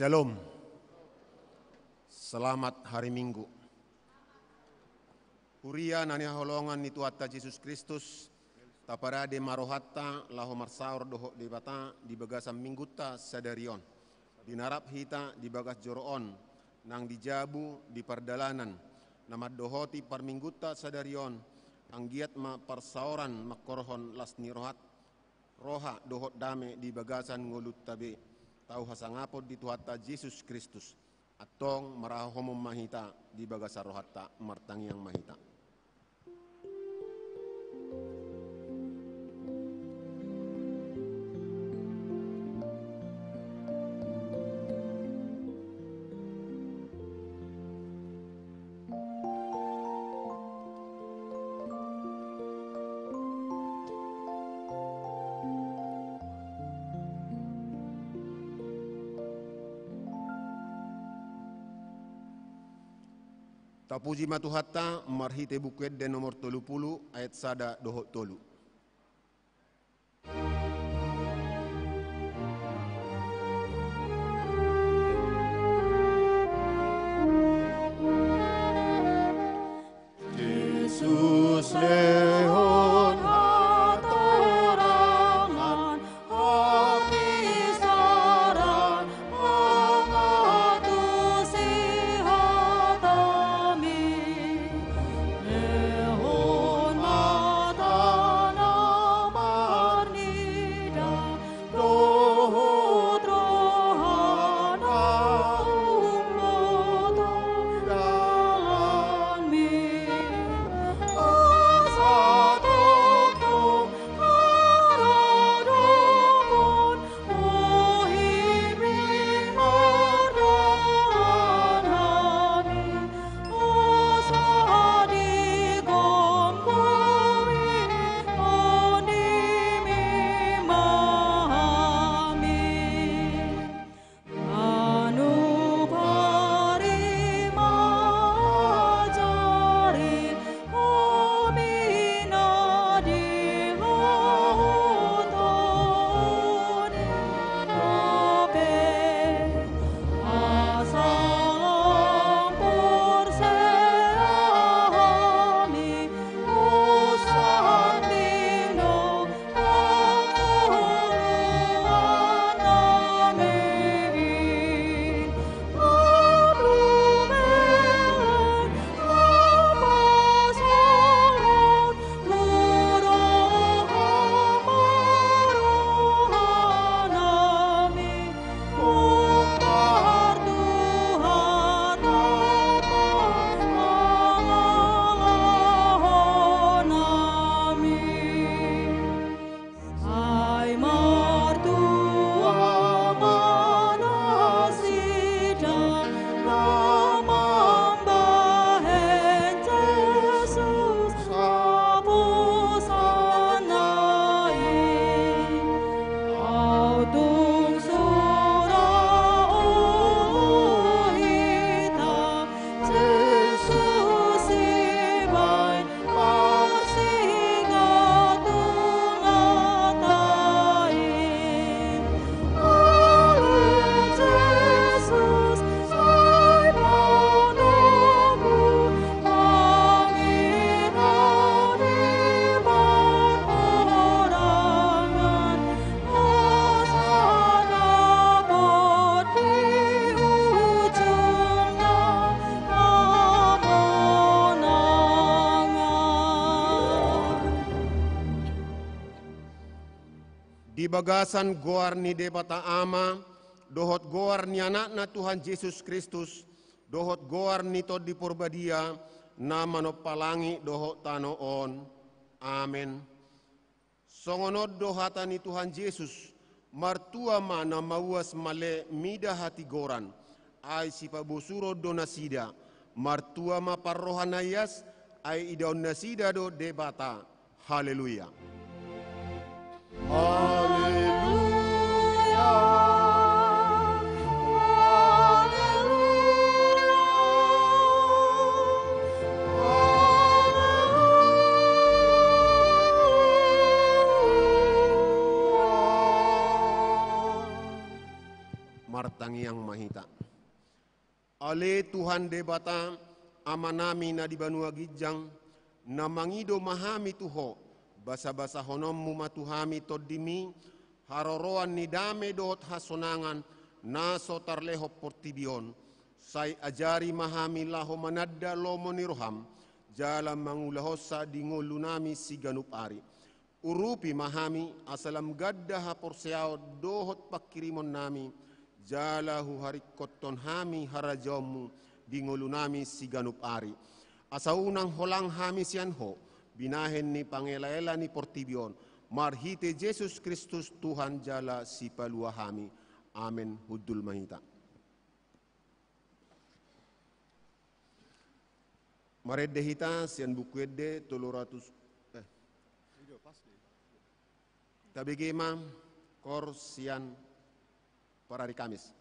Shalom. Selamat hari Minggu. Huria nani holongan ni Tuhatta Yesus Kristus taparade marohatta laho marsaur doho di bata di bagasan minggutta sadarion. Dinarap hita di bagas joroon nang dijabu di pardalanan namad dohoti parminggutta sadarion anggiat ma parsauran makorhon lasni roha dohot dame di bagasan ngolut tabe. Tau hasangapod di Tuhatta Yesus Kristus atong marahomom mahita di bagasa rohatta martangiang mahita. Tapuji matuhatta marhite bukuet de nomor 30 ayat sada dohot tolu. Yesus lehon hatorangan hapisaran angatusi lehon matana marnida dohot rohana ummoto dalan mi asadokong haradokon ohiming mardanami asadigom bumi onimi mahami anu parimajari omina dihotoni kape asang porseami usang dino panguluan nami ablumen apasoron lurohamarohanami umpar Tuhan nami ay martua manasida namambahen Jesus sapusanai autung suraohita Jesus ibay marsigatungatain alin Jesus ay panagu angina di marporangan asadapot di ujungnya kemenangan. Di bagasan goar ni debata ama, dohot goar ni anak na Tuhan Yesus Kristus, dohot goar ni tod di purbadia, na manopalangi dohot tanoon. Amen. Songonod dohata ni Tuhan Yesus, martua mana mawas male mida hati goran, ay si pabusuro do nasida, martua ma parrohanayas, ay idaon nasida do debata. Haleluya. Haleluya. Haleluya. martangi yang mahita. Ale Tuhan debata amanami na di banua gijang na mangido mahami tuho basa-basa honommu matuhami toddimi haroroan ni dame dot hasonangan na sotarleho portibion sai ajari mahami laho manadda lomo niroham jalan mangulahosa dingolunami siganupari urupi mahami asalam gadda haporseao dohot pakirimon nami jalahu harikotton hami harajomu dingolunami siganupari asaunang holang hami sianho binahen ni pangelaela ni portibion marhite Yesus Kristus Tuhan jala si palua hami amen hudul mahita. Maredde hita sian bukuedde toloratus tabigema kor sian para hari Kamis.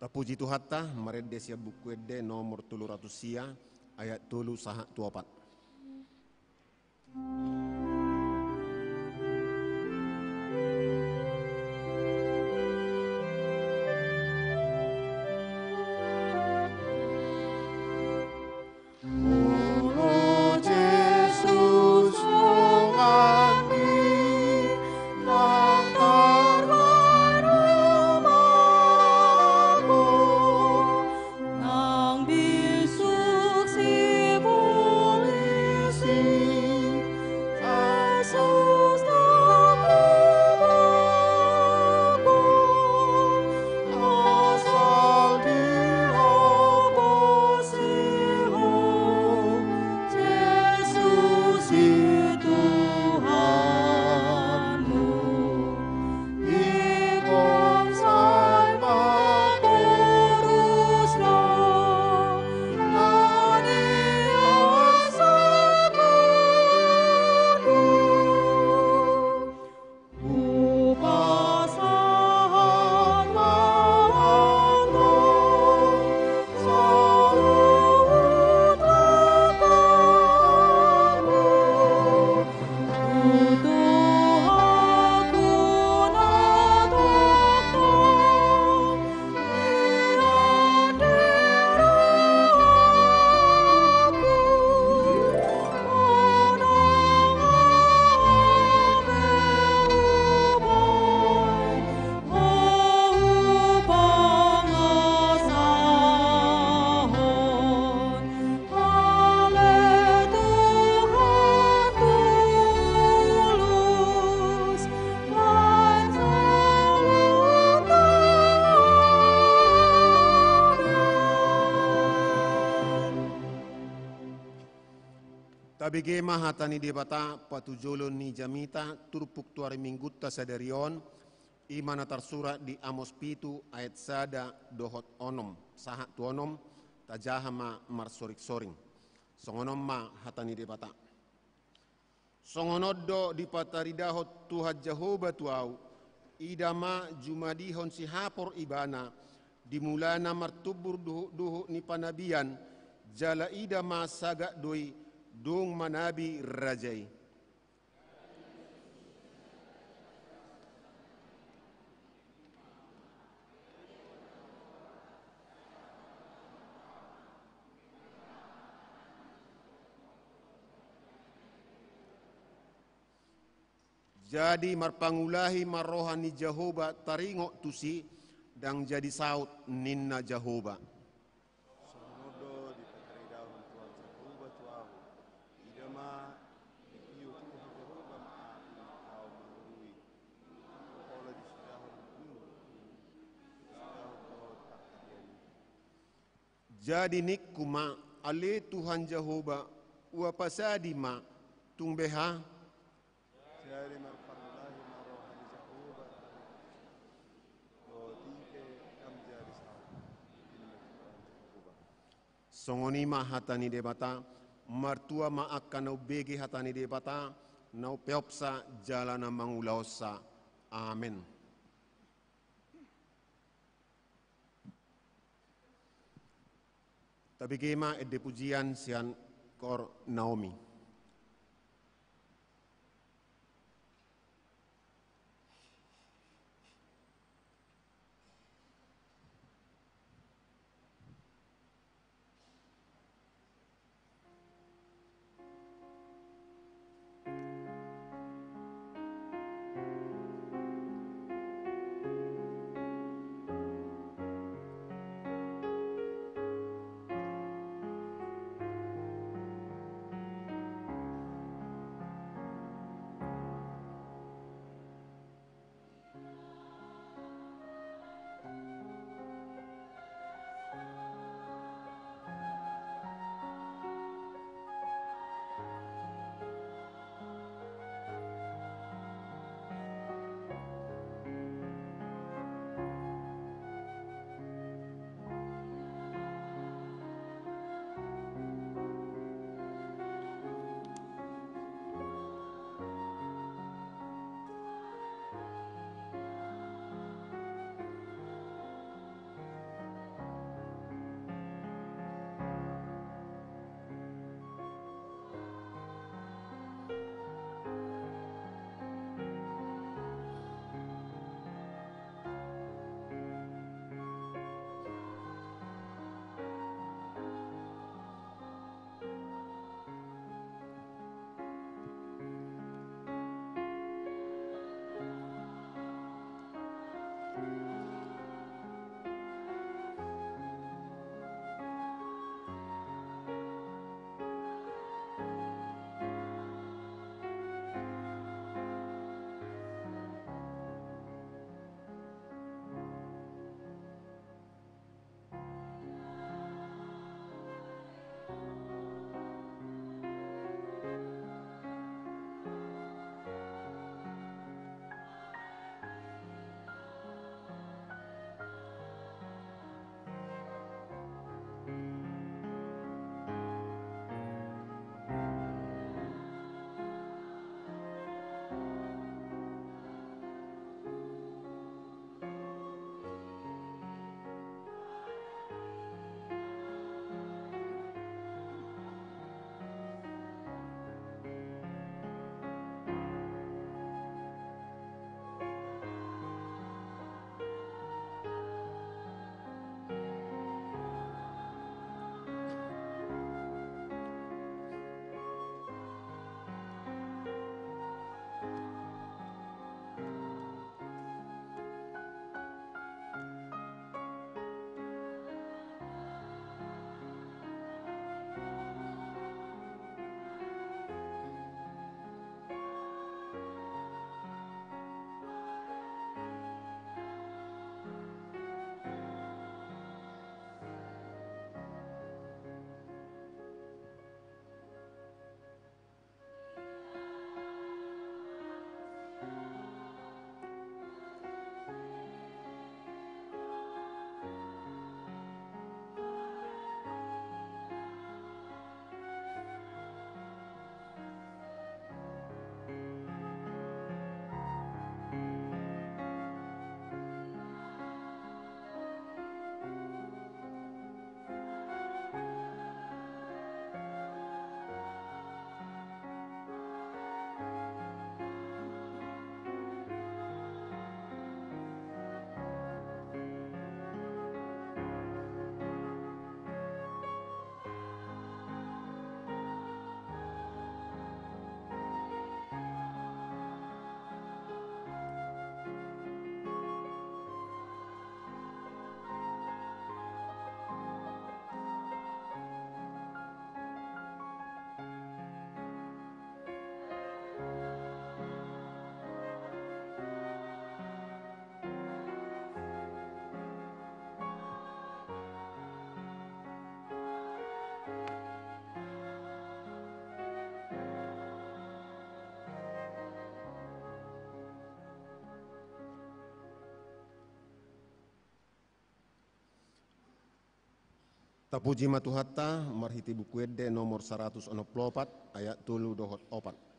Puji Tuhatta, meredde sia buku edde nomor 300 sia, ayat 3 saha 24. Tabigema hatani debata patujolon ni jamita turpuk tuari minggutta sadarion imana tarsura di Amos pitu ayat sada dohot onom saha tuonom tajahama marsorik soring songonom ma hatani debata songonoddo di pataridahot Tuhan Jehovah tuau idama jumadihon si hapor ibana dimulana martubur duhu ni panabian jala idama saga doi dung manabi rajai. Jadi marpangulahi marrohani Jehovah taringok tusi dan jadi saut ninna Jehovah. Jadi nikuma ale Tuhan Jehovah wa pasadi ma tungbeha jadi marpangulahi marrohani Jehovah kam jadi saut songoni ma hatani debata martua ma akan nau begi hatani debata nau peopsa jalana mangulausa amin. Tapi kema edde pujian sian kor Naomi. Tapuji matuhatta marhiti buku edde nomor 164 ayat 3 dohot 4.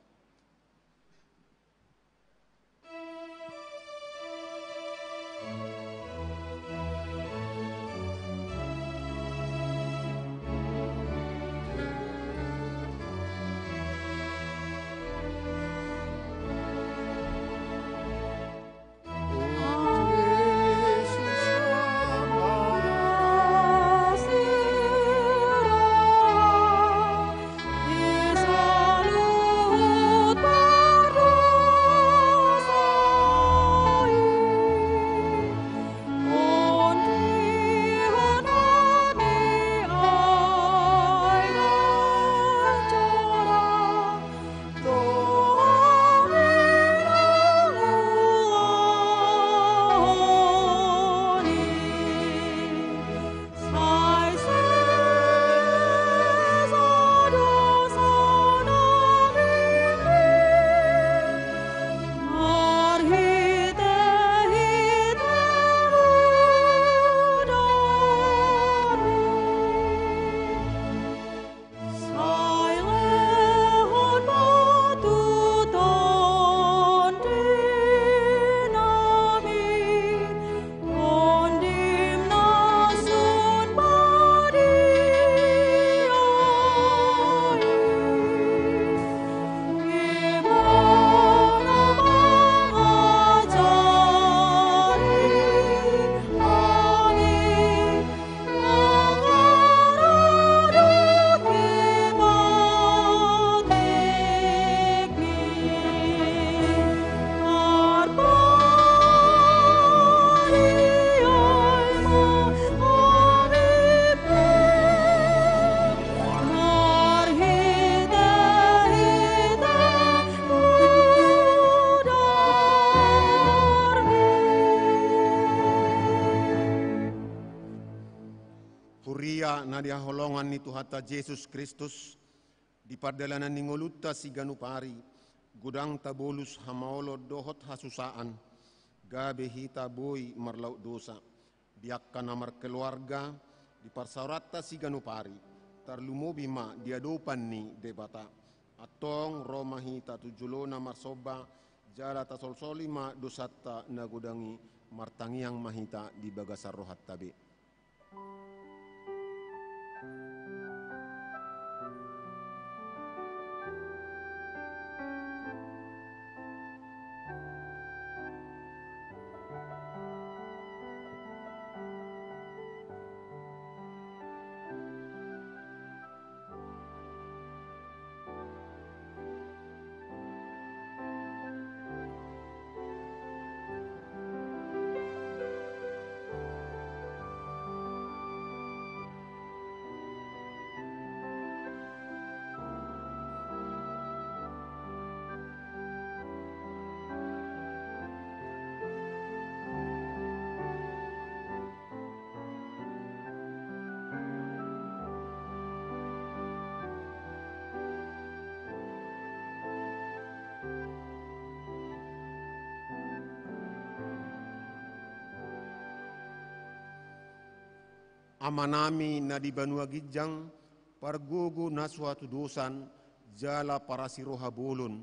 Huria nadia holongan ni Tuhata Yesus Kristus di pardalanan ningolutta si ganupari gudang tabolus hamaolo dohot hasusaan gabe hita boy marlaut dosa diakkan amar keluarga di parsaurata si ganupari tarlumobi ma diadopan ni debata atong Roma hita tujulona marsoba jala tasolsoli ma dosata nagudangi martangiang mahita di bagasar rohat tabe. Amanami na di Banua Gijang pargugu na suatu dosan jala para siroha bolon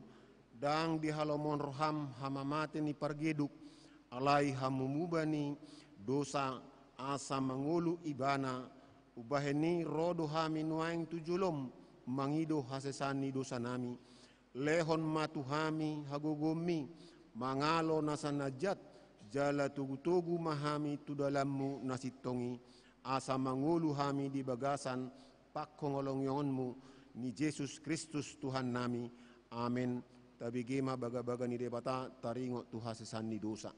dang di halomon roham hamamate ni pargeduk alai hamumubani dosa asa mangulu ibana ubaheni rodo hami nuaing tujulom mangido hasesani dosa nami lehon matu hami hagogomi mangalo nasanajat jala tugu-tugu mahami tudalammu nasitongi asa mangulu hami di bagasan pakkongolongyonmu ni Yesus Kristus Tuhan nami. Amin. Tabigima baga-baga ni debata taringo Tuhan sesani dosa.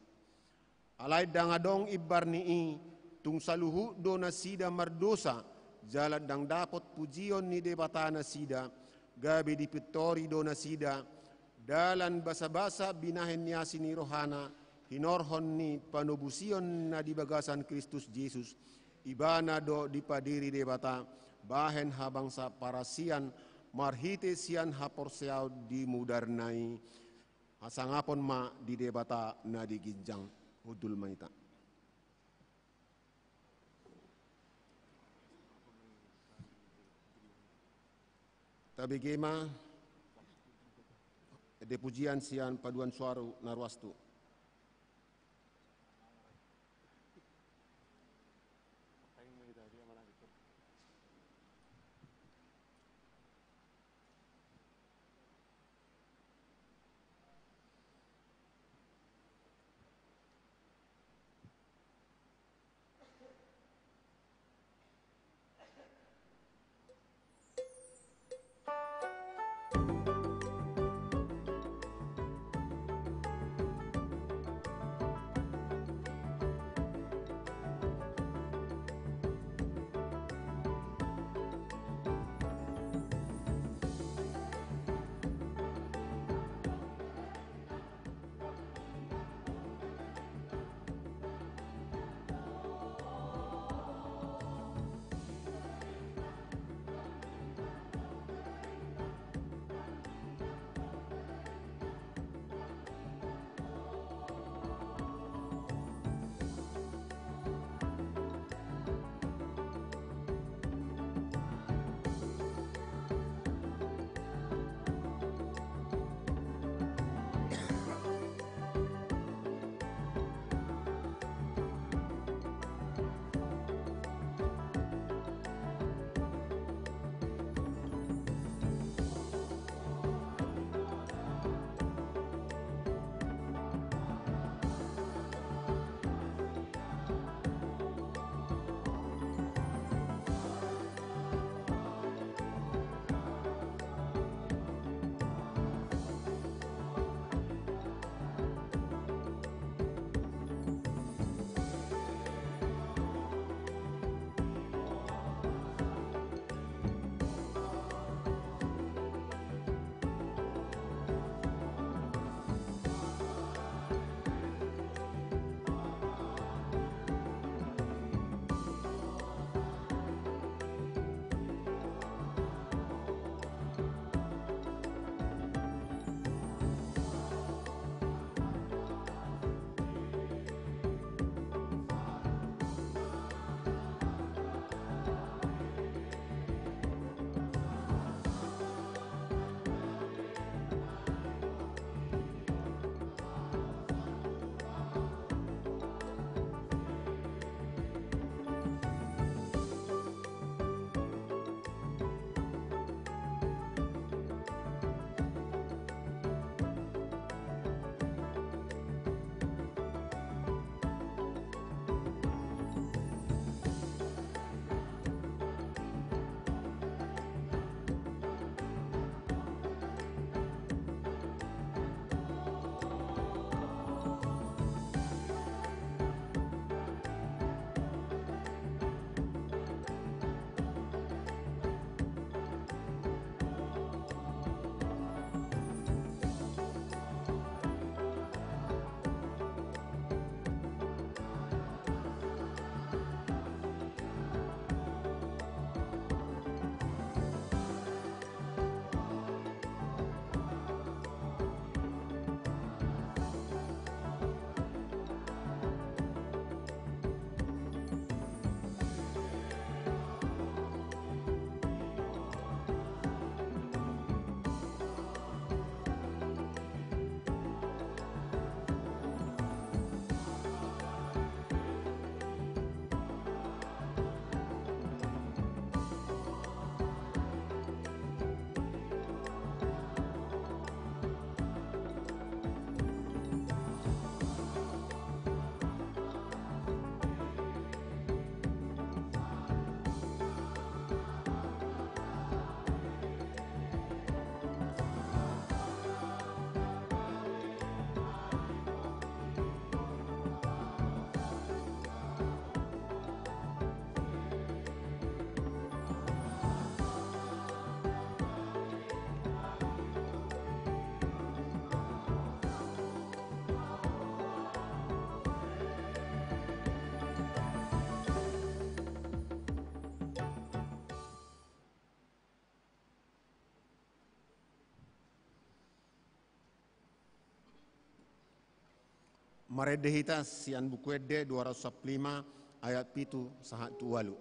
Alay dangadong ibar ni tung saluhu do na sida mardosa jalan dang dapot pujion ni debata na sida gabi di pitori do na sida dalan basa-basa binahen niya sini rohana hinorhon ni panubusion na di bagasan Kristus Yesus ibana do dipadiri debata bahen habangsa parasian marhite sian haporseau di mudarnai asangapon ma di debata na di ginjang udul maita. Tabigema de pujian sian paduan suara narwastu. Maredehita sian bukuede 205 ayat pitu sahat tu walu.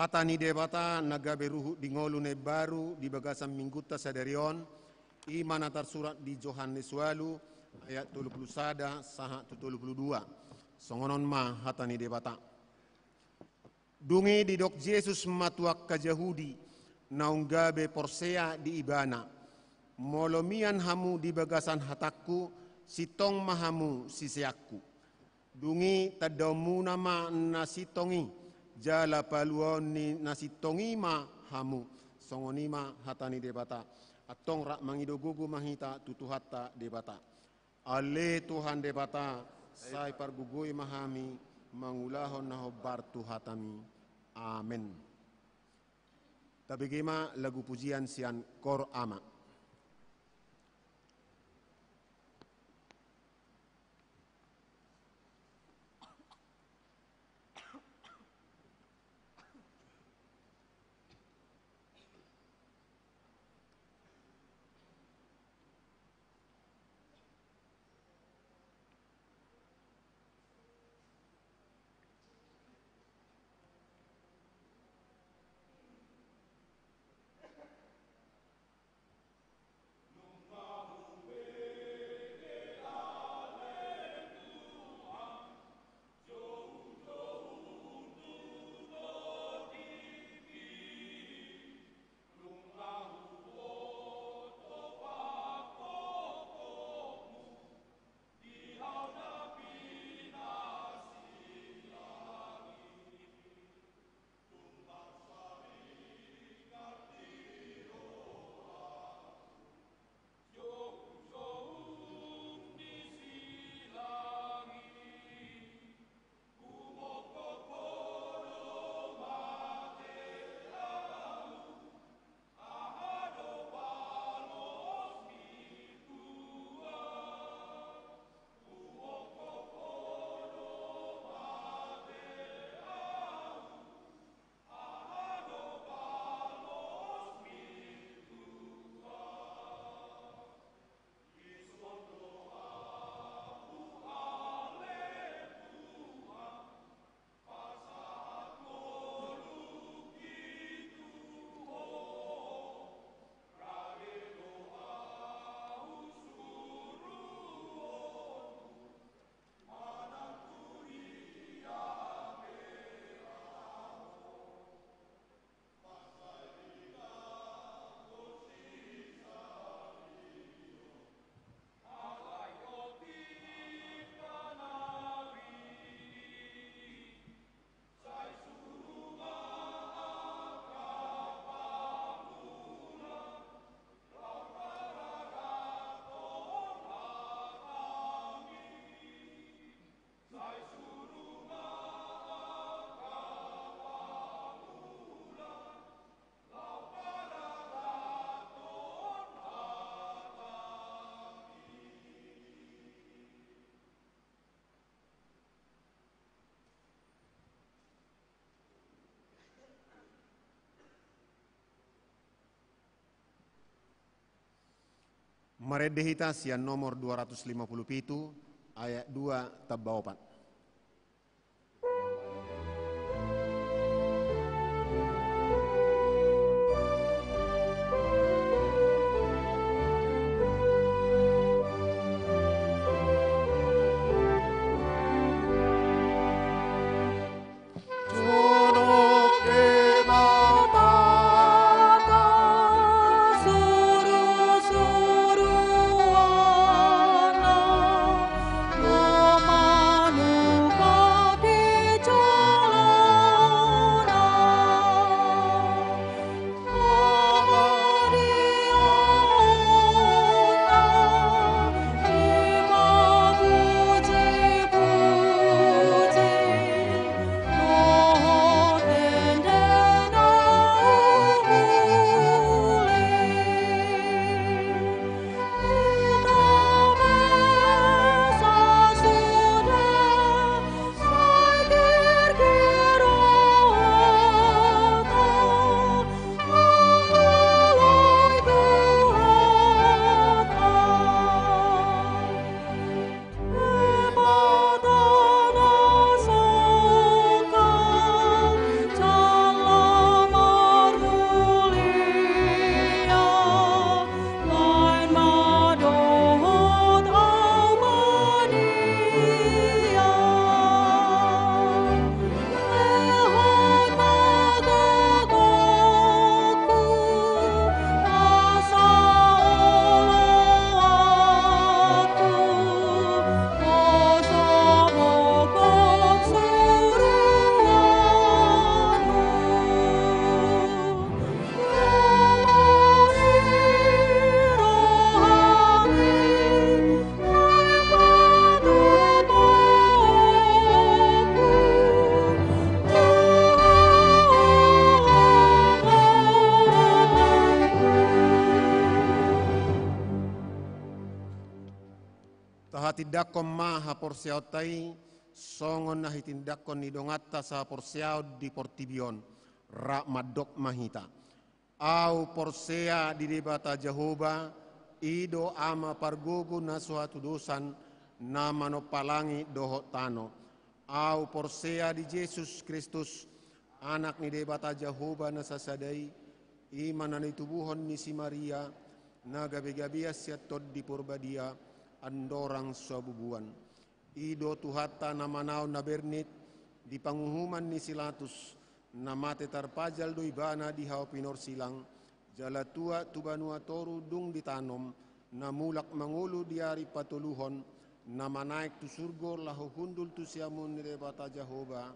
Hatani debata nagabe ruhu di ngolu ne baru di bagasan minggutta sadarion iman atar surat di Yohanes walu ayat 31 saha 32 songonon ma hatani debata dungi di dok Yesus matuak ka Yahudi naunggabe porsea di ibana molomian hamu di bagasan hatakku sitong mahamu sisiakku dungi tadamu nama nasitongi jala paluon ni nasitongi ma hamu songonima hatani debata atong rak mangidogugu mahita tutuhatta debata ale Tuhan debata sai pargugui mahami mangulahon nahobar tuhatami amin. Tabigima lagu pujian sian kor ama. Maredehita sian nomor 257 ayat 2 tabaupan. Manu dakon maha porsiautai songon na hitindakon ni dongatta sa porsiau di portibion ra madok mahita au porsea di debata Jehovah ido ama pargogo na suatu dosan na manopalangi dohot tano au porsea di Yesus Kristus anak ni debata Jehovah na sasadai iman na tubuhon ni si Maria na gabi-gabias siatod di purbadia andorang sabubuan ido tuhata na manaw na bernit di panguhuman ni Silatus na mate tarpajal do ibana di hao pinor silang jalatua tubanua toru dung ditanom na mulak mangulu diari patuluhon na manaik tu surgo lahu hundul tu siamun rebata Jehovah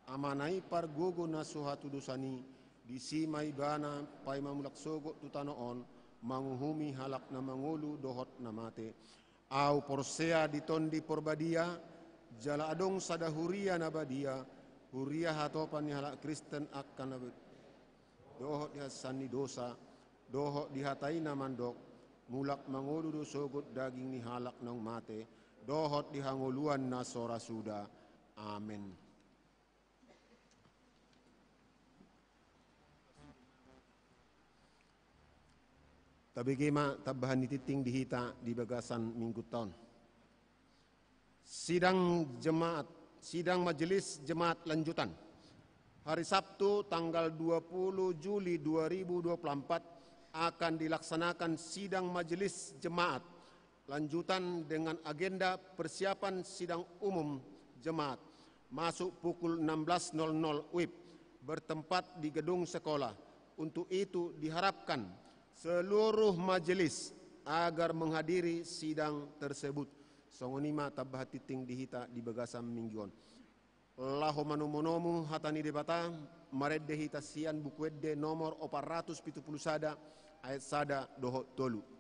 amanai pargogo na suhatu dosani di sima ibana pai mamulak sogo tu tanoon manguhumi halak na mangulu dohot na mate au porsea di tondi porbadia jala adong sadahuria na badia huria hatopan ni halak Kristen akan dohot dihasani dosa dohot dihatai na mandok mulak mangulu do sogot daging ni halak nang mate dohot dihanguluan na sora suda amen. Tabigima tabahan nititing dihita di bagasan minggu tahun sidang majelis jemaat lanjutan hari Sabtu tanggal 20 Juli 2024 akan dilaksanakan sidang majelis jemaat lanjutan dengan agenda persiapan sidang umum jemaat masuk pukul 16.00 WIB bertempat di gedung sekolah. Untuk itu diharapkan seluruh majelis agar menghadiri sidang tersebut. Songonima tabah titing dihita di bagasan mingguan. Laho manumonomu hatani debata maredde hita sian bukuedde nomor 470 sada ayat sada doho tolu.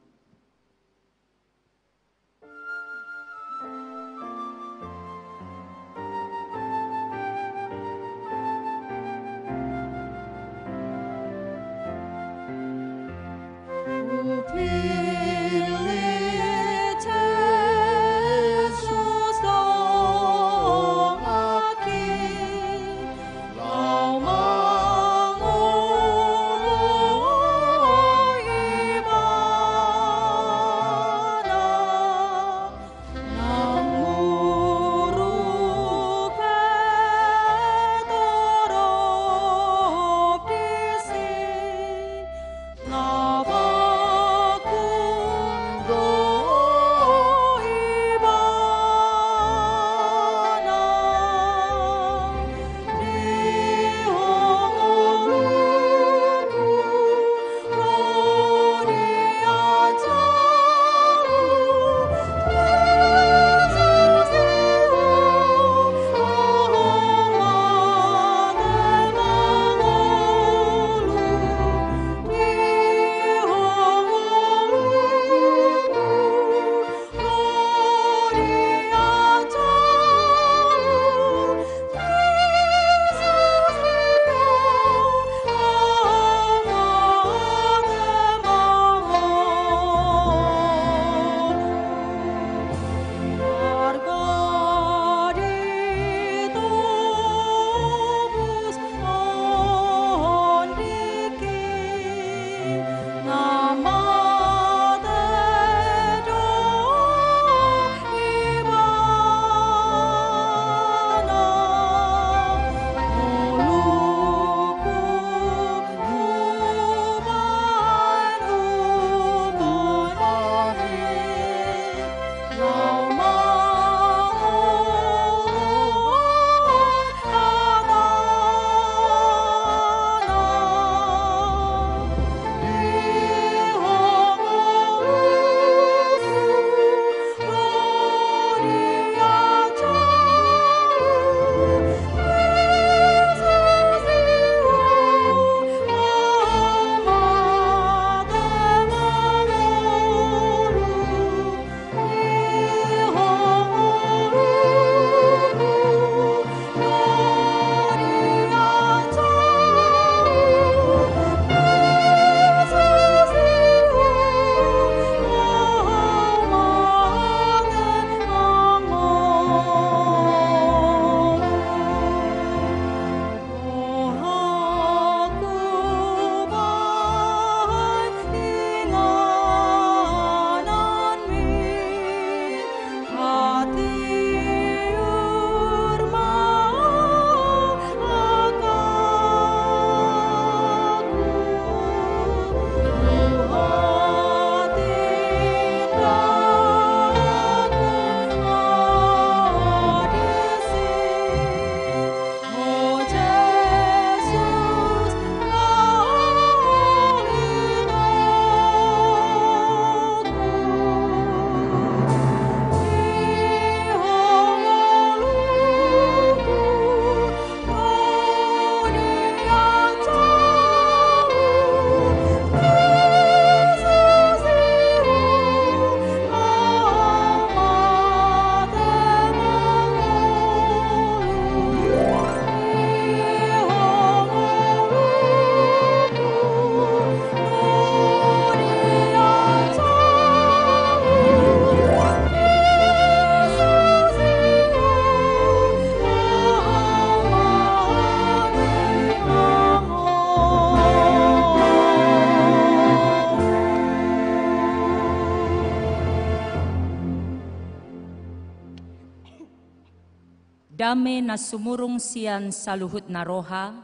Dame na sumurong siyan sa luhut na roha,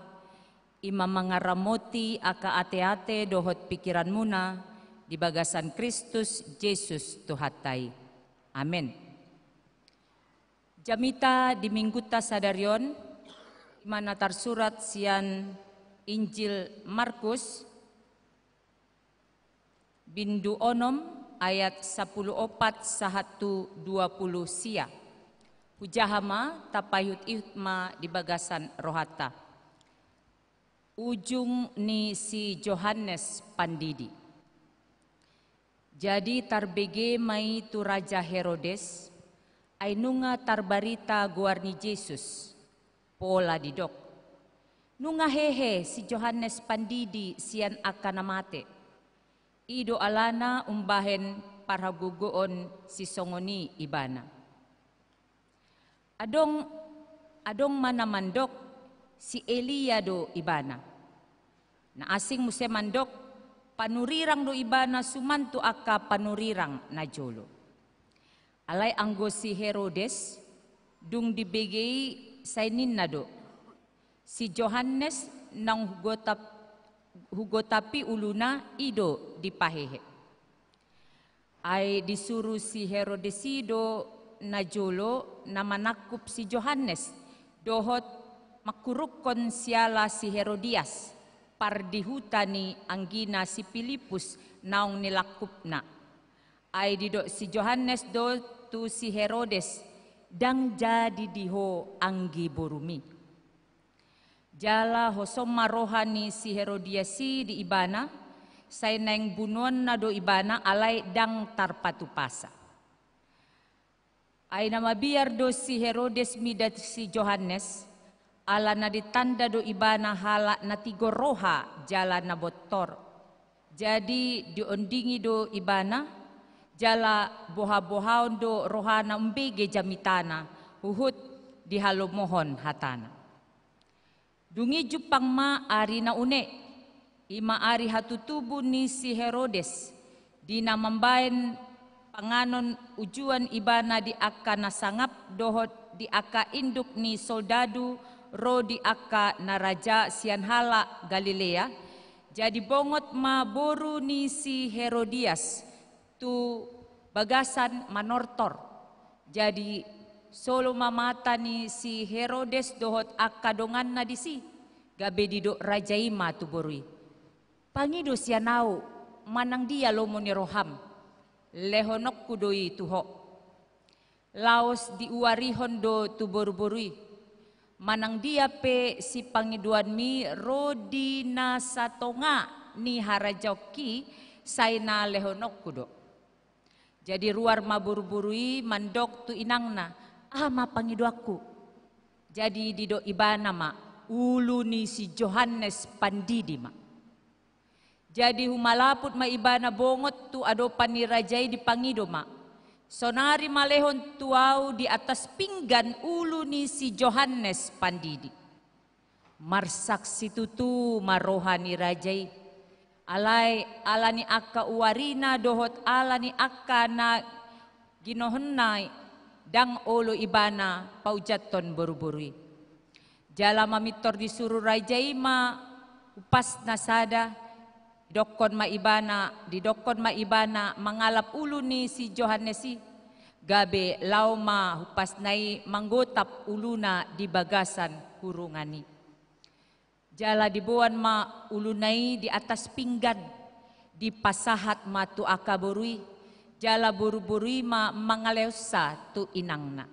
ima mangaramoti aka ate-ate dohot pikiran muna, di bagasan Kristus Jesus Tuhatay. Amen. Jamita di mingguta sadaryon, mana tersurat sian Injil Markus, bindu onom ayat 14 sahatu 20 sia. Hujahama tapayut itma di bagasan rohata. Ujung ni si Johannes Pandidi. Jadi tarbege mai tu Raja Herodes, ay nunga tarbarita guarni Jesus, pola didok. Nunga hehe si Johannes Pandidi sian akan namate. Ido alana umbahen paragugoon si songoni ibana. Adong manamandok si Elia do ibana. Na asing muse mandok panurirang do ibana sumantu aka panurirang na jolo. Alay anggo si Herodes dung dibegei sainin na do. Si Johannes nang hugotapi uluna ido dipahehe. Ay disuruh si Herodesido na jolo na manakup si Johannes dohot makurukon siala si Herodias pardihutani anggina si Filipus naong nilakup na. Ay dido si Johannes do tu si Herodes dang jadi diho anggi borumi. Jala hosom marohani si Herodiasi di ibana, say naing bunuan na do ibana alay dang tarpatupasa. Ay namabiar do si Herodes midat si Johannes, ala na ditanda do ibana hala na tigoroha jala na botor. Jadi diondingi do ibana, jala boha-bohaon do rohana umbege jamitana, huhut dihalomohon hatana. Dungi jupang ma ari na une, ima ari hatutubu ni si Herodes, di namambayan panganon ujuan ibana di aka nasangap dohot di aka induk ni soldadu ro di aka na raja sian hala Galilea. Jadi bongot ma boru ni si Herodias tu bagasan manortor. Jadi solo mamata ni si Herodes dohot aka dongan na disi gabe dido rajaima tu borui. Pangido sianau manang dia lomo ni roham. Lehonok kudoi tuho. Laos diuarihon do tu boru-borui. Manang dia pe si pangiduan mi rodi na satonga ni harajoki say na lehonok kudo. Jadi ruar ma boru-borui mandok tu inangna. Ma pangiduaku. Jadi dido ibana ma ulu ni si Johannes Pandidi ma. Jadi humalaput ma ibana bongot tu ado panirajai di pangido ma. Sonari malehon tuau di atas pinggan ulu ni si Johannes Pandidi. Marsak situ tu marohani rajai. Alay alani akka uwarina dohot alani akka na ginohennai dang olo ibana paujaton boru-borui. Jala mamitor disuruh rajai ma upas nasada. Didokon ma ibana mangalap ulu ni si Johannesi gabe lauma hupas nai manggotap uluna di bagasan kurungani. Jala dibuan ma ulunai di atas pinggan di pasahat ma tu akaborui. Jala buru-burui ma mangaleusa tu inangna.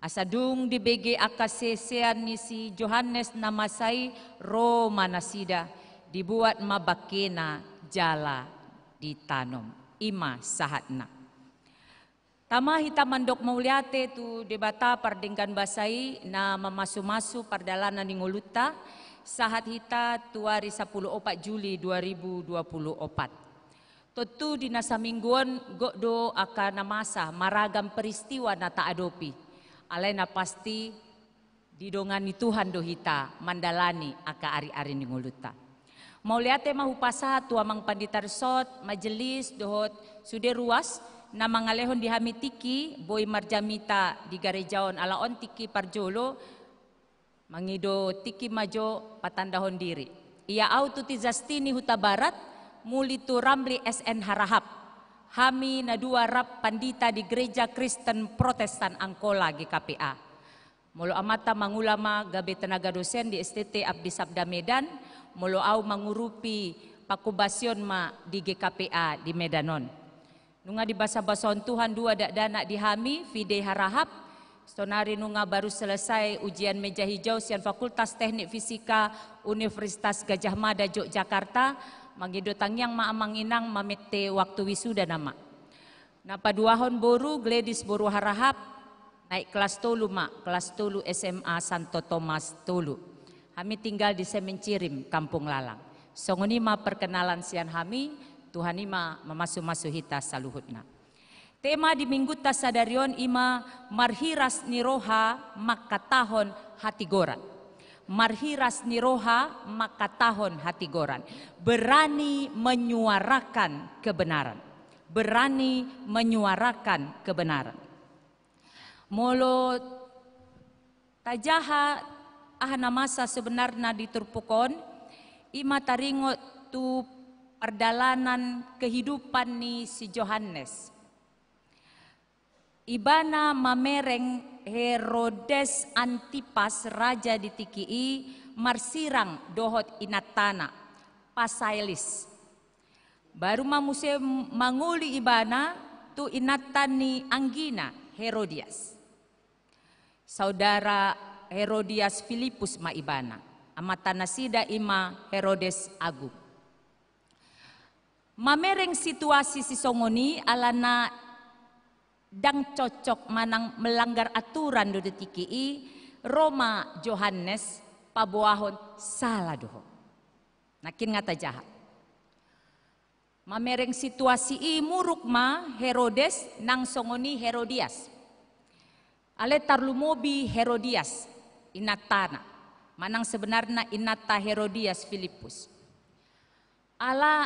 Asadung di bege akasesean ni si Johannes namasai ro manasida. Dibuat mabakena jala ditanom ima sahatna. Tama hita mandok mauliate tu debata pardengkan basai na mamasu-masu pardalanan di nguluta sahat hita tuari 14 Juli 2024. Tentu di nasa mingguan gokdo akan namasa maragam peristiwa na taadopi. Alena pasti didongani Tuhan do hita mandalani aka ari-ari ni nguluta. Mau lihat mahupasa tua mang pandita resort majelis dohot sude ruas na mangalehon di hamitiki boy marjamita di garejaon alaon tiki parjolo mangido tiki majo patandahon diri. Ia auto ti Zastini Huta Barat muli tu Ramli SN Harahap. Hami na dua rap pandita di Gereja Kristen Protestan Angkola GKPA. Molo amata mangulama gabe tenaga dosen di STT Abdi Sabda Medan, molo au mangurupi pakubasyon ma di GKPA di Medanon. Nunga di basa-bason Tuhan dua dana di Hami, Fide Harahap, stonari nunga baru selesai ujian meja hijau sian Fakultas Teknik Fisika Universitas Gajah Mada Yogyakarta, mangido tangyang maamang inang mamete waktu wisuda nama. Napa duahon boru Gladys Boru Harahap, naik kelas tolu kelas tolu SMA Santo Thomas Tolu. Hami tinggal di Semencirim, Kampung Lalang. Songoni ma perkenalan sian Hami, Tuhan ima memasu-masu hita saluhutna. Tema di minggu tasadarion ima marhiras niroha makatahon hatigoran. Marhiras niroha makatahon hatigoran. Berani menyuarakan kebenaran. Berani menyuarakan kebenaran. Molo tajaha ahana masa sebenarnya diturpukon ima taringot tu perjalanan kehidupan ni si Yohanes. Ibana mamereng Herodes Antipas raja di Tikii marsirang dohot inatana pasailis. Baru mamuse manguli ibana tu inatan ni Anggina Herodias. Saudara Herodias Filipus ma ibana. Amatana sida ima Herodes Agung. Mamereng situasi si songoni alana dang cocok manang melanggar aturan do detiki Roma Yohanes pabuahon salah doho. Nakin ngata jahat. Mamereng situasi muruk ma Herodes nang songoni Herodias. Ale tarlumobi Herodias inatana. Manang sebenarnya inata Herodias Filipus. Ala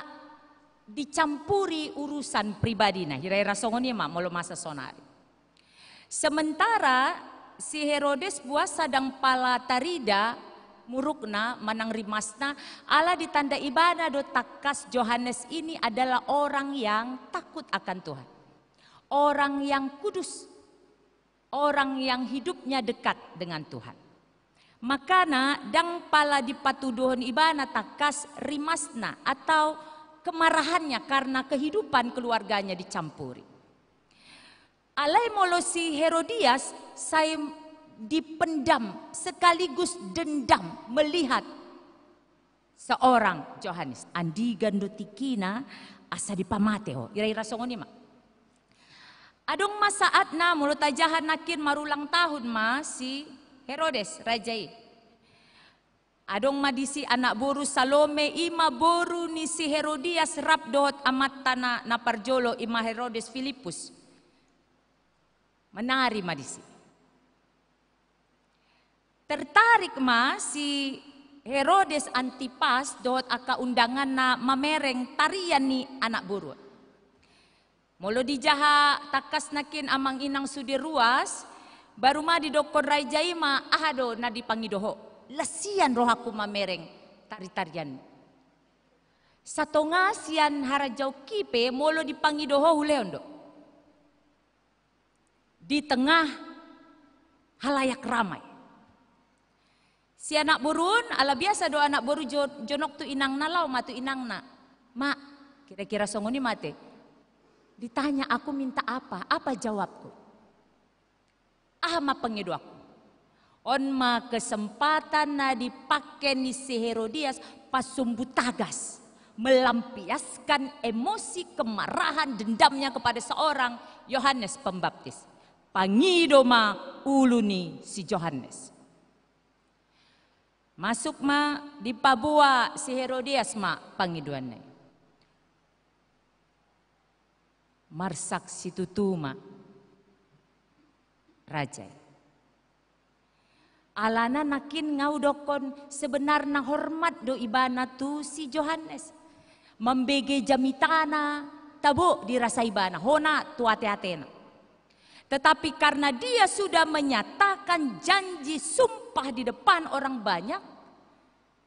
dicampuri urusan pribadi nah hira-hira songoni ma molo masa sonari. Sementara si Herodes buas sadang pala tarida murukna manang rimasna ala ditanda ibadah do takas Yohanes ini adalah orang yang takut akan Tuhan. Orang yang kudus. Orang yang hidupnya dekat dengan Tuhan. Makana dang pala dipatuduhon ibana takas rimasna atau kemarahannya karena kehidupan keluarganya dicampuri. Alai molo si Herodias saya dipendam sekaligus dendam melihat seorang Yohanes andi gandotikina asa dipamateo ira-ira songoni ma. Adong masaatna molo tajahan nakin marulang tahun ma si Herodes rajai. Adong madisi anak boru Salome ima boru ni si Herodias rap dohot amat tanah na parjolo ima Herodes Filipus. Menari madisi. Tertarik ma si Herodes Antipas dohot aka undangan na mamereng tarian ni anak boru. Molo dijaha takas nakin amang inang sudi ruas baru ma didokon rajai ma ahado na dipangidoho. Lasian roh aku mamereng tari-tarian. Satonga sian harajau kipe molo dipangidoho huleondo. Di tengah halayak ramai. Si anak burun ala biasa do anak boru jonok tu inang nalau matu inang na. Ma kira-kira songoni mate. Ditanya aku minta apa? Apa jawabku? Ma pengido aku. On ma kesempatan na dipakai ni si Herodias pasumbu tagas. Melampiaskan emosi kemarahan dendamnya kepada seorang Yohanes Pembaptis. Pangido ma uluni si Yohanes. Masuk ma di Papua si Herodias ma pangiduannya. Marsak situtuma raja. Alana nakin ngaudokon sebenarnya hormat do ibana tu si Yohanes. Membege jamitana tabo dirasai bana, hona tuate-atena. Tetapi karena dia sudah menyatakan janji sumpah di depan orang banyak,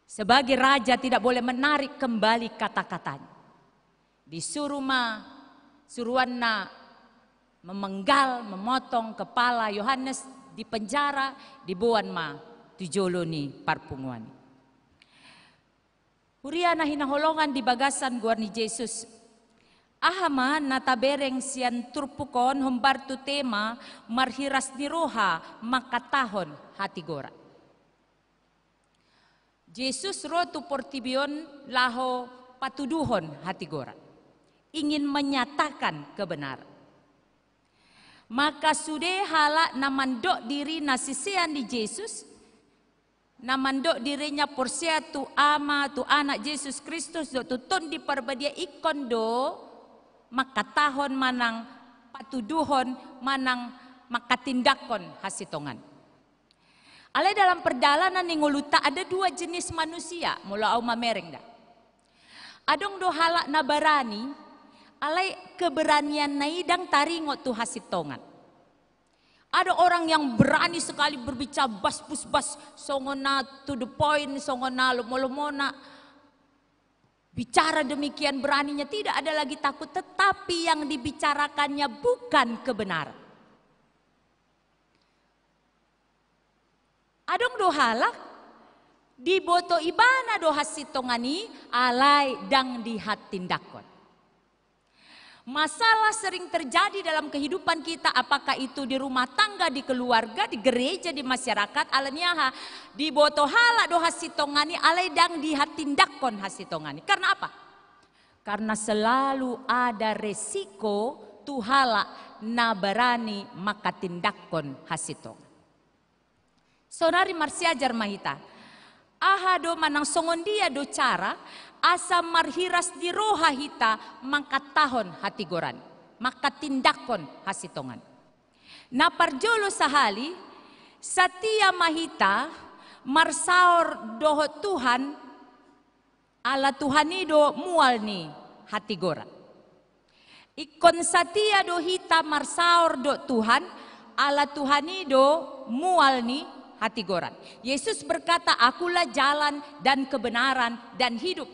sebagai raja tidak boleh menarik kembali kata-katanya. Suruhanna memenggal, memotong kepala Yohanes, di penjara, dibuan tujoloni parpunguani. Huriana hinaholongan di bagasan guarni Yesus. Ahama natabereng sian turpukon humbartu tema marhiras ni roha makatahon hati gora. Yesus rotu portibion laho patuduhon hati gora. Ingin menyatakan kebenaran. Maka sudah hala namandok diri nasisian di Yesus. Namandok dirinya porsia tu ama tu anak Yesus Kristus do tu ton di parbadia ikon do makatahon manang patuduhon manang makatindakon hasitongan. Alai dalam perjalanan ning nguluta ada dua jenis manusia, mula au mamereng dah. Adong do halak nabarani, alai keberanian naidang taringot tu hasitongan. Ada orang yang berani sekali berbicara bas songona to the point, songona lomo-lomona. Bicara demikian beraninya, tidak ada lagi takut, tetapi yang dibicarakannya bukan kebenaran. Adong do halak di boto ibana do hasitongani alai dang dihatindakon. Masalah sering terjadi dalam kehidupan kita, apakah itu di rumah tangga, di keluarga, di gereja, di masyarakat, alaniaha di boto hala do hasitongani alai dang dihatindakon hasitongani. Karena apa? Karena selalu ada resiko tuhala nabarani makatindakon hasitong. Sonari marsiajar mahita. Aha do manang songon dia do cara asa marhiras di roha hita mangkatahon hati goran, makatindakon hasitongan. Na parjolo sahali satia mahita marsaor doho Tuhan ala Tuhanido mual ni hati goran. Ikon satia do hita marsaor do Tuhan ala Tuhanido mual ni hati goran. Yesus berkata, akulah jalan dan kebenaran dan hidup.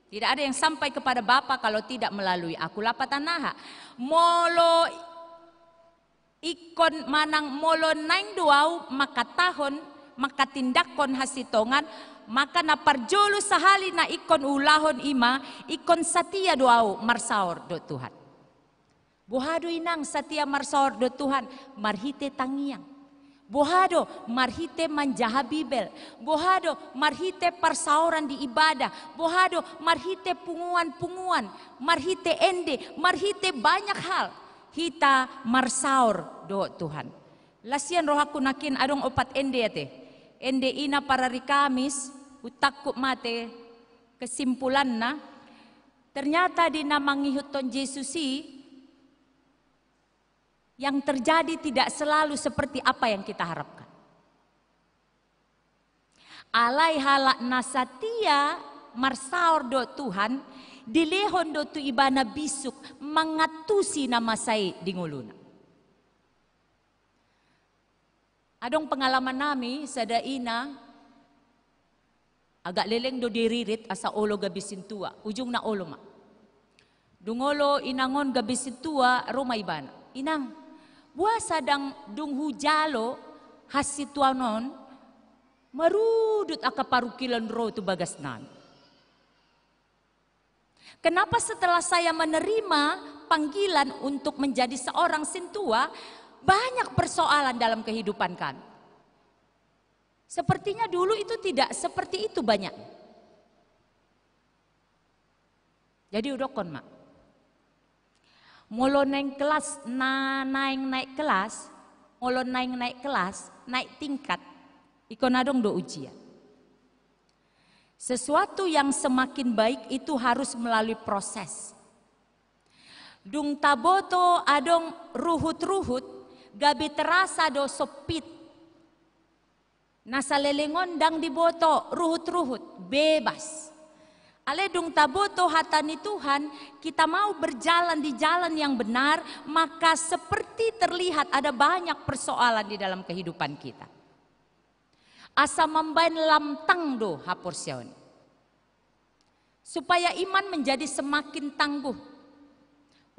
Tidak ada yang sampai kepada Bapa kalau tidak melalui aku. Lapatanaha. Molo ikon manang molo naing duau makatahon makatindakon hasitongan maka na parjolo sahali na ikon ulahon ima ikon satia duau marsaor do Tuhan. Bohado inang satia marsaor do Tuhan marhite tangiang. Bohado marhite manjaha Bibel. Bohado marhite persauran di ibadah. Bohado marhite punguan-punguan. Marhite ende. Marhite banyak hal. Hita marsaur do Tuhan. Lasian rohaku nakin adong opat ende ate. Ende ina para rikamis. Utakku mate. Kesimpulan na. Ternyata di namangihuton Yesusi. Yang terjadi tidak selalu seperti apa yang kita harapkan. Alai halak nasatia marsaor do Tuhan dilehon do tu ibana bisuk mangatusi nama saya di nguluna. Adong pengalaman nami sadaina agak leleng do diririt asa olo gabisin tua ujung na olo ma. Dungolo inangon gabisin tua rumah ibana. Inang buah sadang dung hujalo hasituanon marudut akaparukilan ro tu bagasnan. Kenapa setelah saya menerima panggilan untuk menjadi seorang sintua banyak persoalan dalam kehidupan kami. Sepertinya dulu itu tidak seperti itu banyak. Jadi udokon mak. Molo naik kelas, naik kelas, molo naik kelas, naik tingkat, ikon adong do ujian. Sesuatu yang semakin baik itu harus melalui proses. Dung taboto adong ruhut-ruhut, gabi terasa do sopit. Nasa lelengon dang diboto ruhut-ruhut, bebas. Aledung taboto hatani Tuhan, kita mau berjalan di jalan yang benar, maka seperti terlihat ada banyak persoalan di dalam kehidupan kita. Asa membain lamtang do haporsiaon. Supaya iman menjadi semakin tangguh.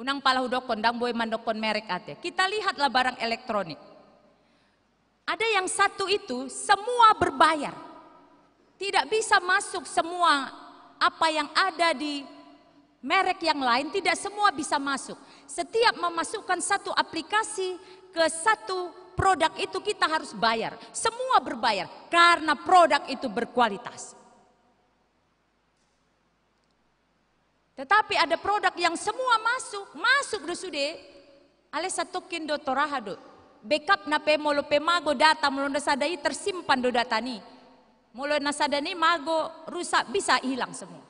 Unang palahudokon dang boy mandokon merek ate. Kita lihatlah barang elektronik. Ada yang satu itu semua berbayar. Tidak bisa masuk semua apa yang ada di merek yang lain, tidak semua bisa masuk. Setiap memasukkan satu aplikasi ke satu produk itu kita harus bayar. Semua berbayar karena produk itu berkualitas. Tetapi ada produk yang semua masuk do sude. Ale satukin do toraha do. Backup na pe molo pe mago data molo nasadai tersimpan do data ni. Molo nasadani mago rusak bisa hilang semua.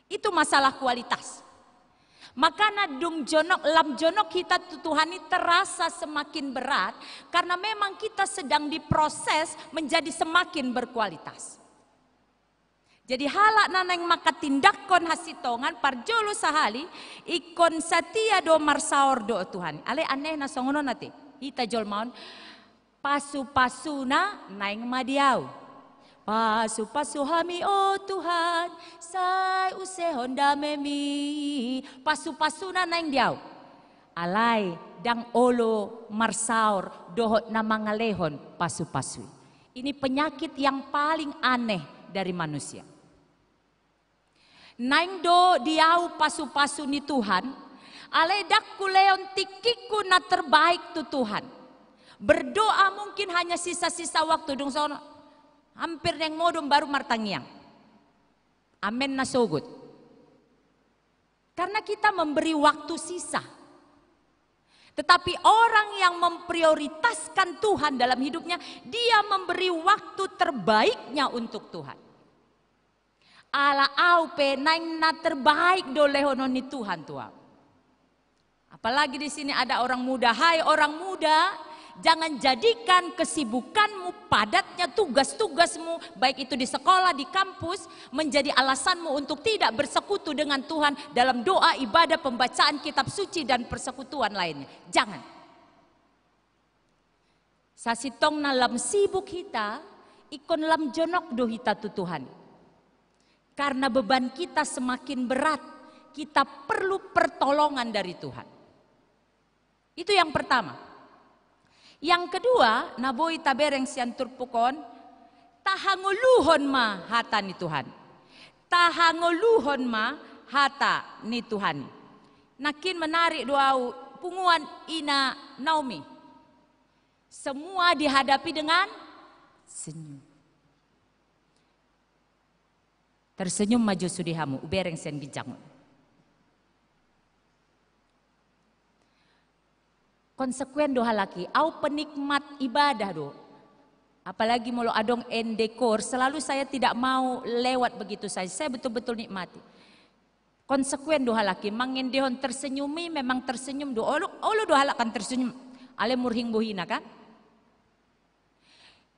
Itu masalah kualitas. Maka nadung jonok lam jonok kita Tuhan ini terasa semakin berat karena memang kita sedang diproses menjadi semakin berkualitas. Jadi halak naneng maka tindakon hasitongan parjolo sahali ikon satia do marsaor do Tuhan. Ale aneh na songono nate. Ita jolmaon pasu-pasuna naing madiau. Pasu-pasu hami oh Tuhan, say usehon damemi. Pasu-pasuna naing diau. Alay dang olo marsaor dohot na mangalehon pasu-pasu. Ini penyakit yang paling aneh dari manusia. Naing do diau pasu-pasu ni Tuhan, aledak kuleon tikiku na terbaik tu Tuhan. Berdoa mungkin hanya sisa-sisa waktu dong sono. Hampir yang modom baru martangiang. Amen na sogut. Karena kita memberi waktu sisa. Tetapi orang yang memprioritaskan Tuhan dalam hidupnya, dia memberi waktu terbaiknya untuk Tuhan. Ala au pe naing na terbaik do lehonon ni Tuhan tua. Apalagi di sini ada orang muda. Hai orang muda, jangan jadikan kesibukanmu, padatnya tugas-tugasmu, baik itu di sekolah, di kampus, menjadi alasanmu untuk tidak bersekutu dengan Tuhan dalam doa, ibadah, pembacaan kitab suci, dan persekutuan lainnya. Jangan. Sasitong na lam sibuk hita, ikon lam jonok do hita tu Tuhan. Karena beban kita semakin berat, kita perlu pertolongan dari Tuhan. Itu yang pertama. Yang kedua, naboy tabereng sian turpukon, tahanguluhon ma hata ni Tuhan. Tahanguluhon ma hata ni Tuhan. Nakin menarik doa punguan ina Naomi. Semua dihadapi dengan senyum. Tersenyum maju sudihamu, ubereng sian gijangun. Konsekuen do halaki, au penikmat ibadah do. Apalagi mulu adong endekor, selalu saya tidak mau lewat begitu saja. Saya betul-betul nikmati. Konsekuen do halaki, mangendehon tersenyumi memang tersenyum do. Olo do halakan tersenyum. Ale murhing buhina kan?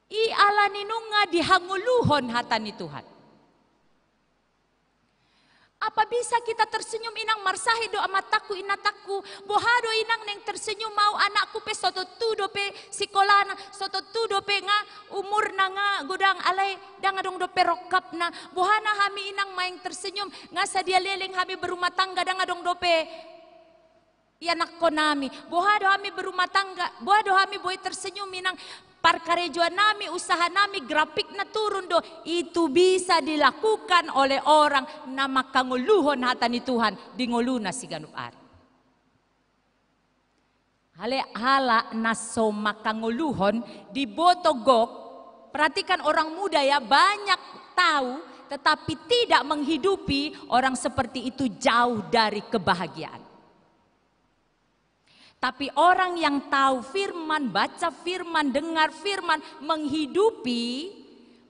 I ala ninunga dihanguluhon hatani Tuhan. Apa bisa kita tersenyum inang marsahi do amataku inataku, bohado inang neng tersenyum mau anakku pe soto tudo pe sikolana, soto tudo pe nga umur na nga godang alay dang adong do pe rokap na, bohana hami inang maing tersenyum nga sa dia leleng hami berumah tangga dang adong do pe yanak ko nami, bohado hami berumah tangga, bohado hami boy tersenyum inang parkarejuan nami, usaha nami, grafik na turun do. Itu bisa dilakukan oleh orang na makanguluhon hata ni Tuhan. Di nguluna si ganup ari. Hala naso makanguluhon di botogok. Perhatikan orang muda ya, banyak tahu tetapi tidak menghidupi. Orang seperti itu jauh dari kebahagiaan. Tapi orang yang tahu firman, baca firman, dengar firman, menghidupi,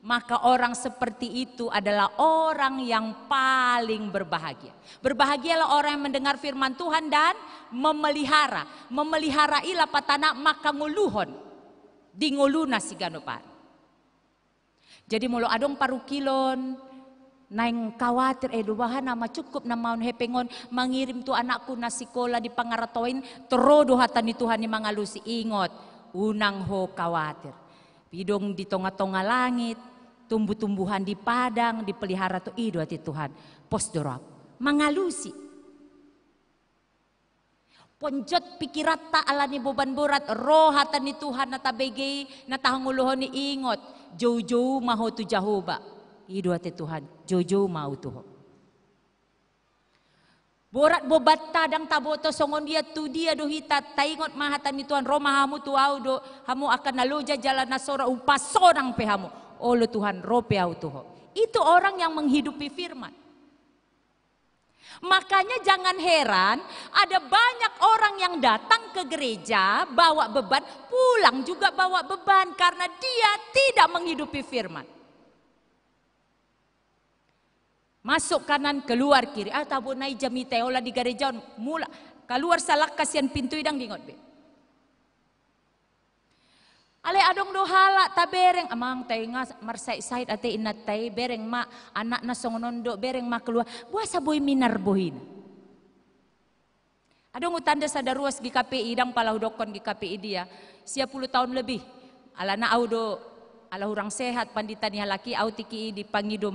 maka orang seperti itu adalah orang yang paling berbahagia. Berbahagialah orang yang mendengar firman Tuhan dan memelihara. Memelihara ila patana maka nguluhon. Di nguluna si ganopar. Jadi mulo adong parukilon, Naing khawatir dubahan nama cukup na maun hepengon mangirim tu anakku na sikola di pangaratoin terodo hatan ni Tuhan ni mangalusi ingot unang ho khawatir. Pidong di tonga-tonga langit, tumbuh-tumbuhan di padang dipelihara tu ido hati Tuhan. Pos dorap mangalusi. Ponjot pikirat ta alani beban berat roh hatan ni Tuhan na tabege na tahanguluhon ni ingot jauh-jauh maho tu Jehovah. Ido hati Tuhan, jojo mau tuh. Borat bobat tadang taboto songon dia tu dia do hita taingot mahatan ni Tuhan Roma hamu tu au do hamu akan naloja jalan nasora upas sorang pe hamu. Olo Tuhan rope au tuh. Itu orang yang menghidupi firman. Makanya jangan heran ada banyak orang yang datang ke gereja bawa beban, pulang juga bawa beban karena dia tidak menghidupi firman. Masuk kanan, keluar kiri. Tabo nai jamite ola di gereja mula keluar salak kasihan pintu idang dingot be. Ale adong do hala tabereng amang tainga marsait-sait ate inat tai bereng ma anak na songonondo bereng ma keluar. Buasa boy minar bohin. Adong utanda sadaruas di KPI idang palau dokon di KPI dia. 10 tahun lebih. Alana audo ala urang sehat pandita ni halaki au tiki dipangido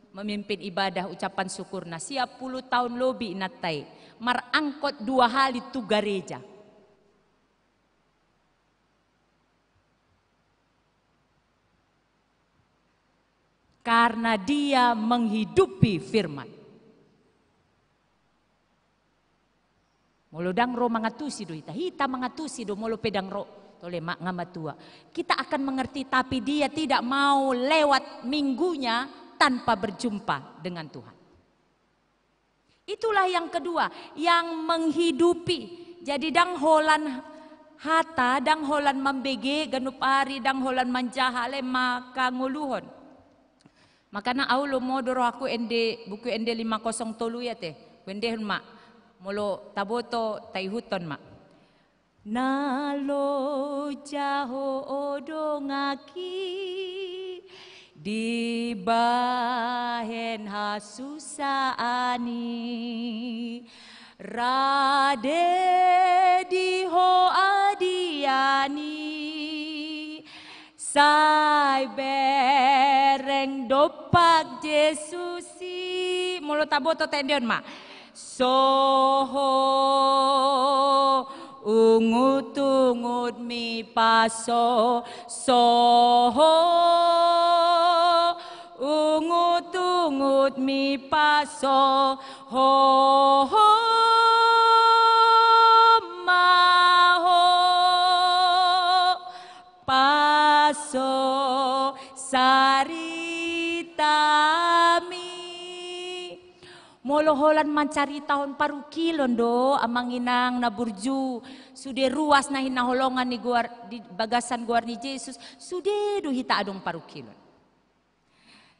memimpin ibadah ucapan syukur na 10 tahun lebih inatai marangkot 2 hali tu gereja. Karena dia menghidupi firman. Molodang ro mangatusi do hita mangatusi do molo pedang ro tole mak ngamatua. Kita akan mengerti tapi dia tidak mau lewat minggunya tanpa berjumpa dengan Tuhan. Itulah yang kedua, yang menghidupi. Jadi dang holan hata, dang holan mambege, ganupari, dang holan manjahale maka nguluhon. Makana aulo modoro aku ende buku ende 503 ya teh. Wendehon mak molo taboto taihuton mak. Nalo jaho odongaki di bahen hasusani rade di ho adiani sai bereng dopak Jesusi mulo taboto tendeon ma soho ungut-ungut mi paso soho ungut-ungut mi paso ho ho maho paso saritami moloholan mancari tahun paru kilon do amang inang na burju sude ruas na hinaholongan ni guar di bagasan guar ni Yesus sude do hita adong paru kilon.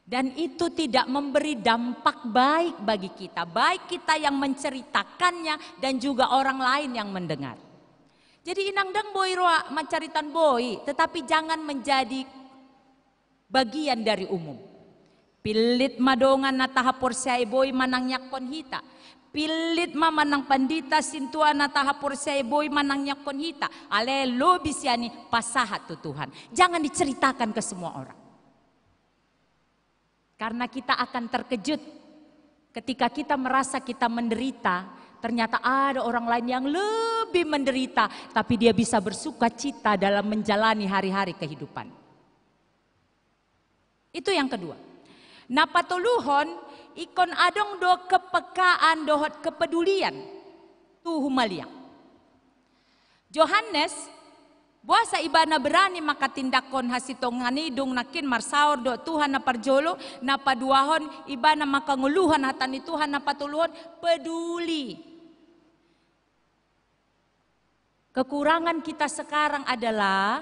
Dan itu tidak memberi dampak baik bagi kita. Baik kita yang menceritakannya dan juga orang lain yang mendengar. Jadi inang dang boy roa mencaritan boy. Tetapi jangan menjadi bagian dari umum. Pilit madongan na tahapor siya boy manang nyakon hita. Pilit ma manang pandita sintua na tahapor siya boy manang nyakon hita. Ale lobi siya ni pasahat tu Tuhan. Jangan diceritakan ke semua orang. Karena kita akan terkejut ketika kita merasa kita menderita, ternyata ada orang lain yang lebih menderita, tapi dia bisa bersuka cita dalam menjalani hari-hari kehidupan. Itu yang kedua. Napatuluhon, ikon adong do kepekaan dohot kepedulian, tu humaliang. Yohanes, buasa ibana berani maka tindakon hasitong nganidung nakin marsaur do Tuhan na parjolo na paduahon ibana maka nguluhan hatan ni Tuhan na patuluhon peduli. Kekurangan kita sekarang adalah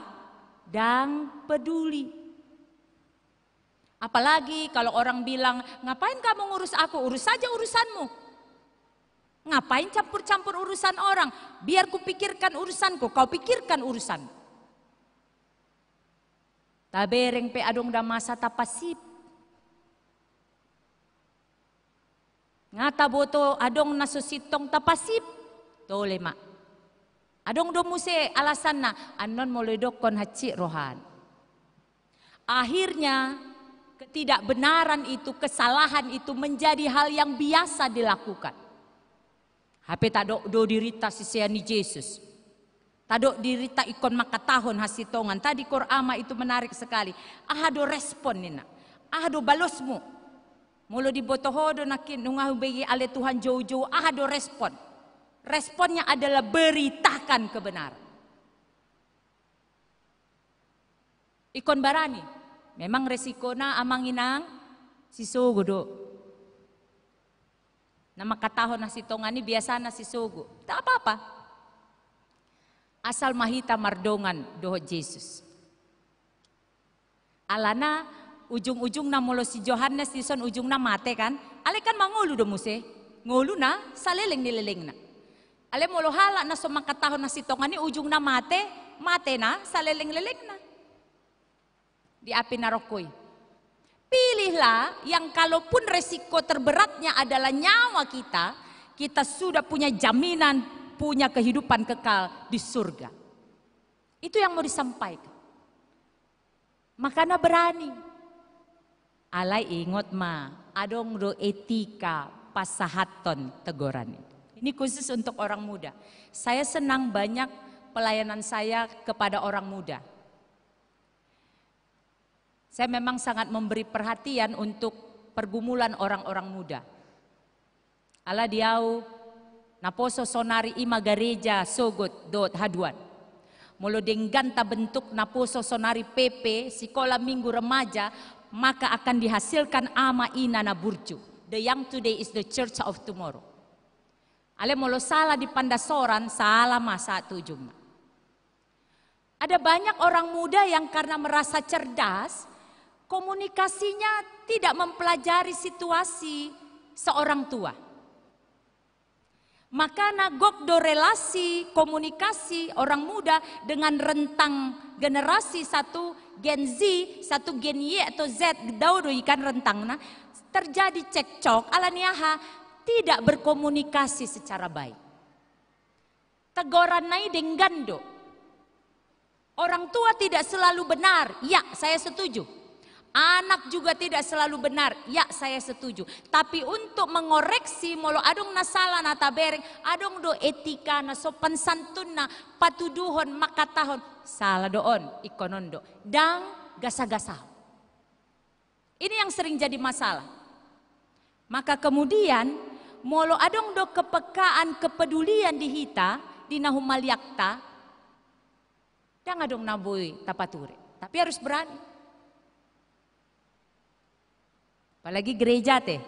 dang peduli. Apalagi kalau orang bilang ngapain kamu ngurus aku, urus saja urusanmu. Ngapain campur-campur urusan orang? Biar kupikirkan urusanku, kau pikirkan urusan. Tabereng pe adong da masa tapasip. Ngata boto adong nasusitong tapasip. Tole mak. Adong do muse alasan na anon moledok kon haci rohan. Akhirnya ketidakbenaran itu, kesalahan itu menjadi hal yang biasa dilakukan. HP tadok do dirita sisiani Yesus. Tadok dirita ikon makatahon hasitongan. Tadi Korama itu menarik sekali. Ahado respon nina. Ahado balosmu. Mulo di botohodo nakin nungahu bagi ale Tuhan jauh-jauh. Ahado respon. Responnya adalah beritakan kebenaran. Ikon barani. Memang resiko na amang inang sisugo do. Nama katahon hasitongan ini biasa na sisugo. Tak apa-apa. Asal mahita mardongan doho Yesus. Alana ujung-ujung na mulo si Johannes dison ujung na mate kan. Ale kan mangulu do muse. Ngulu na saleleng nileleng na. Ale mulo hala na so makatahon na sitongan ni ujung na mate. Mate na saleleng-leleng na. Di api narokoy. Pilihlah yang kalaupun resiko terberatnya adalah nyawa kita. Kita sudah punya jaminan, punya kehidupan kekal di surga. Itu yang mau disampaikan. Makanya berani. Alay ingot ma, adong do etika pasahaton teguran itu. Ini khusus untuk orang muda. Saya senang banyak pelayanan saya kepada orang muda. Saya memang sangat memberi perhatian untuk pergumulan orang-orang muda. Ala diau naposo sonari ima gareja sogot dot haduan. Mulo dengganta bentuk naposo sonari PP sekolah minggu remaja maka akan dihasilkan ama ina na burju. The young today is the church of tomorrow. Ale mulo salah di pandasoran salah masa tujum. Ada banyak orang muda yang karena merasa cerdas komunikasinya tidak mempelajari situasi seorang tua. Maka nagok do relasi komunikasi orang muda dengan rentang generasi satu Gen Z, satu Gen Y atau Z, daudo ikan rentang nah, terjadi cekcok alaniaha tidak berkomunikasi secara baik. Teguran nai denggando. Orang tua tidak selalu benar, ya saya setuju. Anak juga tidak selalu benar, ya saya setuju. Tapi untuk mengoreksi molo adong nasalah nata bereng, adong do etika na sopan santun na patuduhon makatahon salah doon ikonondo dang gasa-gasa. Ini yang sering jadi masalah. Maka kemudian molo adong do kepekaan kepedulian di hita di nahumaliakta dang adong naboy tapature. Tapi harus berani. Apalagi gereja teh.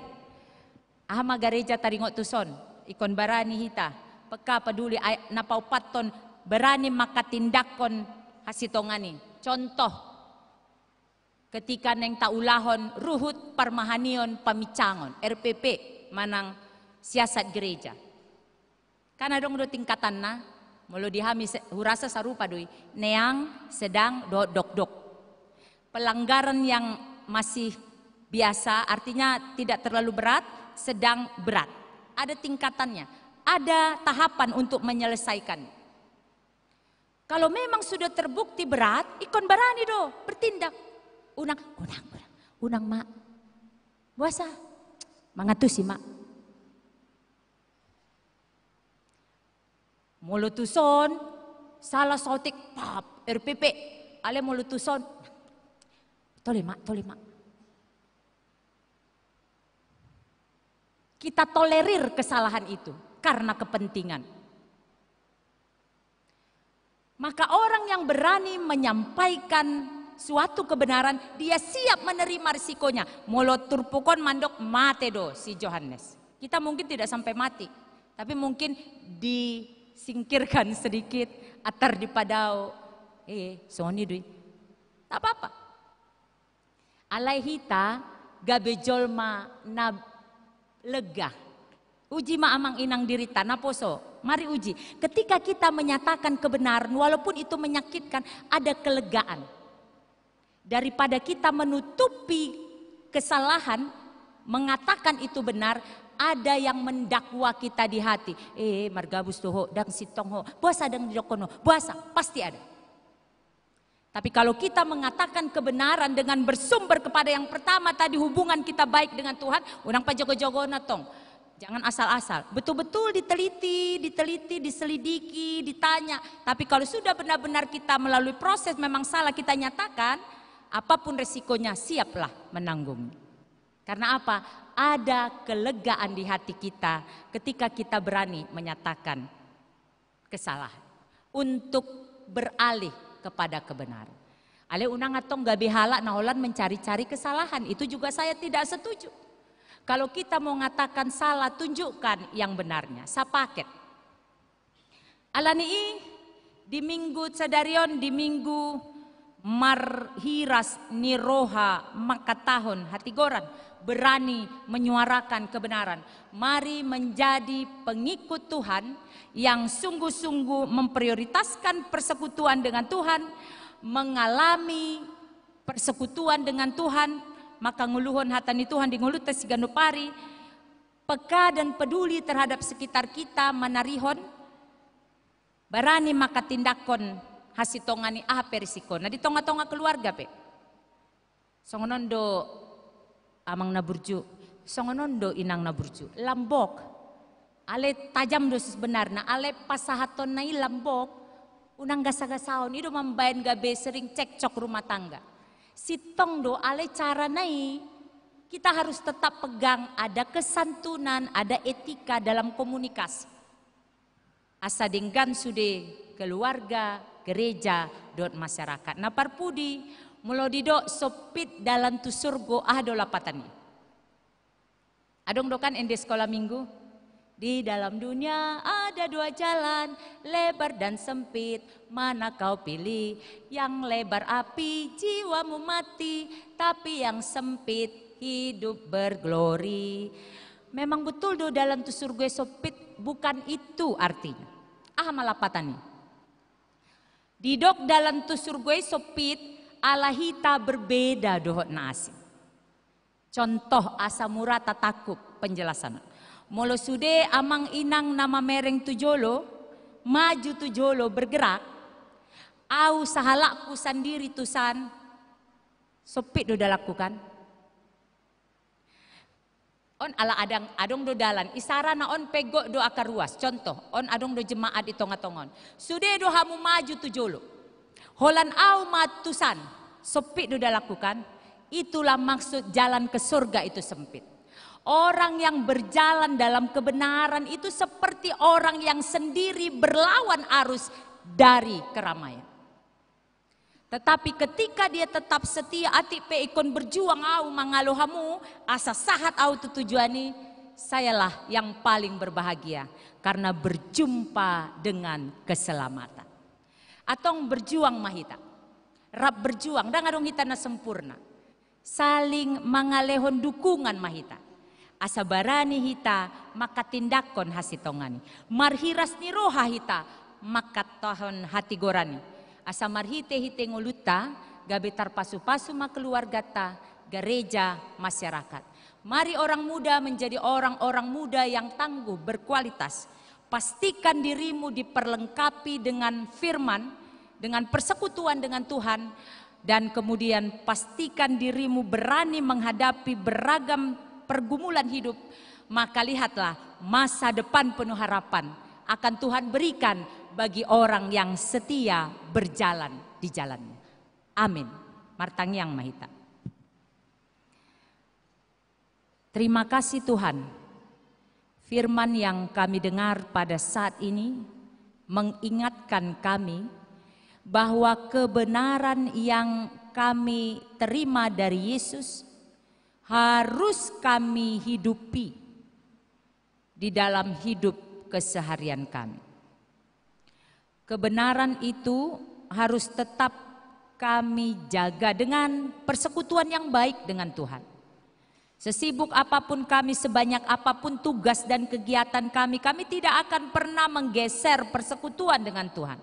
Ahama gereja taringot tuson. Ikon barani hita. Peka peduli napau paton berani makatindakon hasitongani. Contoh. Ketika neng taulahon ruhut parmahanion pamicangon. RPP manang siasat gereja. Karena dong do tingkatan na. Mulu dihami hurasa sarupa doi. Neang sedang do dok-dok. Pelanggaran yang masih biasa artinya tidak terlalu berat, sedang berat. Ada tingkatannya, ada tahapan untuk menyelesaikan. Kalau memang sudah terbukti berat, ikon barani do, bertindak. Unang mak. Buasa, mangatusi mak. Mulutuson, salah sotik, pap, RPP, ale mulutuson. Tole mak. Kita tolerir kesalahan itu karena kepentingan. Maka orang yang berani menyampaikan suatu kebenaran, dia siap menerima risikonya. Mulut turpukon mandok mate do si Johannes. Kita mungkin tidak sampai mati, tapi mungkin disingkirkan sedikit, atar di padao. Soni dui. Tak apa-apa. Alai hita gabejolma na lega. Uji ma amang inang dirita naposo. Mari uji. Ketika kita menyatakan kebenaran walaupun itu menyakitkan, ada kelegaan. Daripada kita menutupi kesalahan, mengatakan itu benar, ada yang mendakwa kita di hati. Margabus tuh dan sitong ho, puasa dan didokono, puasa pasti ada. Tapi kalau kita mengatakan kebenaran dengan bersumber kepada yang pertama tadi, hubungan kita baik dengan Tuhan, unang pajogo-jogo natong. Jangan asal-asal, betul-betul diteliti, diselidiki, ditanya. Tapi kalau sudah benar-benar kita melalui proses memang salah kita nyatakan, apapun resikonya siaplah menanggung. Karena apa? Ada kelegaan di hati kita ketika kita berani menyatakan kesalahan untuk beralih kepada kebenaran. Ale unang atong gabi halak naholan mencari-cari kesalahan, itu juga saya tidak setuju. Kalau kita mau mengatakan salah, tunjukkan yang benarnya. Sapaket. Alani di minggu sadarion, di minggu marhiras niroha makatahon hatigoran, berani menyuarakan kebenaran. Mari menjadi pengikut Tuhan yang sungguh-sungguh memprioritaskan persekutuan dengan Tuhan, mengalami persekutuan dengan Tuhan. Maka nguluhon hatani Tuhan di ngulut tes ganupari, peka dan peduli terhadap sekitar kita, manarihon, barani maka tindakon hasitongani perisiko. Nah di tonga-tonga keluarga pe, songonondo amang naburju, songonondo inang naburju, lambok, ale tajam dosis benar, na ale pasahaton nai lambok, unang gasa-gasaon, itu membayan gabe sering cekcok rumah tangga. Sitong do ale cara nai, kita harus tetap pegang ada kesantunan, ada etika dalam komunikasi. Asa denggan sude keluarga, gereja, dot masyarakat. Nah parpudi mulo dido sopit dalam tu surgo do lapatani. Adong dokan ende sekolah minggu. Di dalam dunia ada dua jalan, lebar dan sempit, mana kau pilih? Yang lebar api, jiwamu mati, tapi yang sempit, hidup berglori. Memang betul do dalam tu surga sempit, bukan itu artinya. Malapatani. Didok dalam tu surga sempit, alahita berbeda dohot nasi. Contoh asa murata takub penjelasan. Molo sude amang inang nama mereng tujolo, maju tujolo bergerak, au sahalakku sendiri tusan, sopit do lakukan. On ala adong do dalan, isara na on pegok do akar ruas. Contoh, on adong do jemaat di tonga-tongon. Sude do hamu maju tujolo, holan au matusan, sopit do lakukan. Itulah maksud jalan ke surga itu sempit. Orang yang berjalan dalam kebenaran itu seperti orang yang sendiri berlawan arus dari keramaian. Tetapi ketika dia tetap setia ati pe ikon berjuang au mangalohamu asa sahat au tujuani, sayalah yang paling berbahagia karena berjumpa dengan keselamatan. Atong berjuang mahita. Rap berjuang dan ngadong hita na sempurna. Saling mangalehon dukungan mahita. Asa barani hita maka tindakon hasitongani. Marhiras ni roha hita maka tahon hati gorani. Asa marhite hite nguluta gabe tarpasu-pasu keluarga ta, gereja, masyarakat. Mari orang muda menjadi orang-orang muda yang tangguh, berkualitas. Pastikan dirimu diperlengkapi dengan firman, dengan persekutuan dengan Tuhan. Dan kemudian pastikan dirimu berani menghadapi beragam pergumulan hidup, maka lihatlah masa depan penuh harapan akan Tuhan berikan bagi orang yang setia berjalan di jalannya. Amin. Martangyang mahita. Terima kasih Tuhan. Firman yang kami dengar pada saat ini mengingatkan kami bahwa kebenaran yang kami terima dari Yesus harus kami hidupi di dalam hidup keseharian kami. Kebenaran itu harus tetap kami jaga dengan persekutuan yang baik dengan Tuhan. Sesibuk apapun kami, sebanyak apapun tugas dan kegiatan kami, kami tidak akan pernah menggeser persekutuan dengan Tuhan.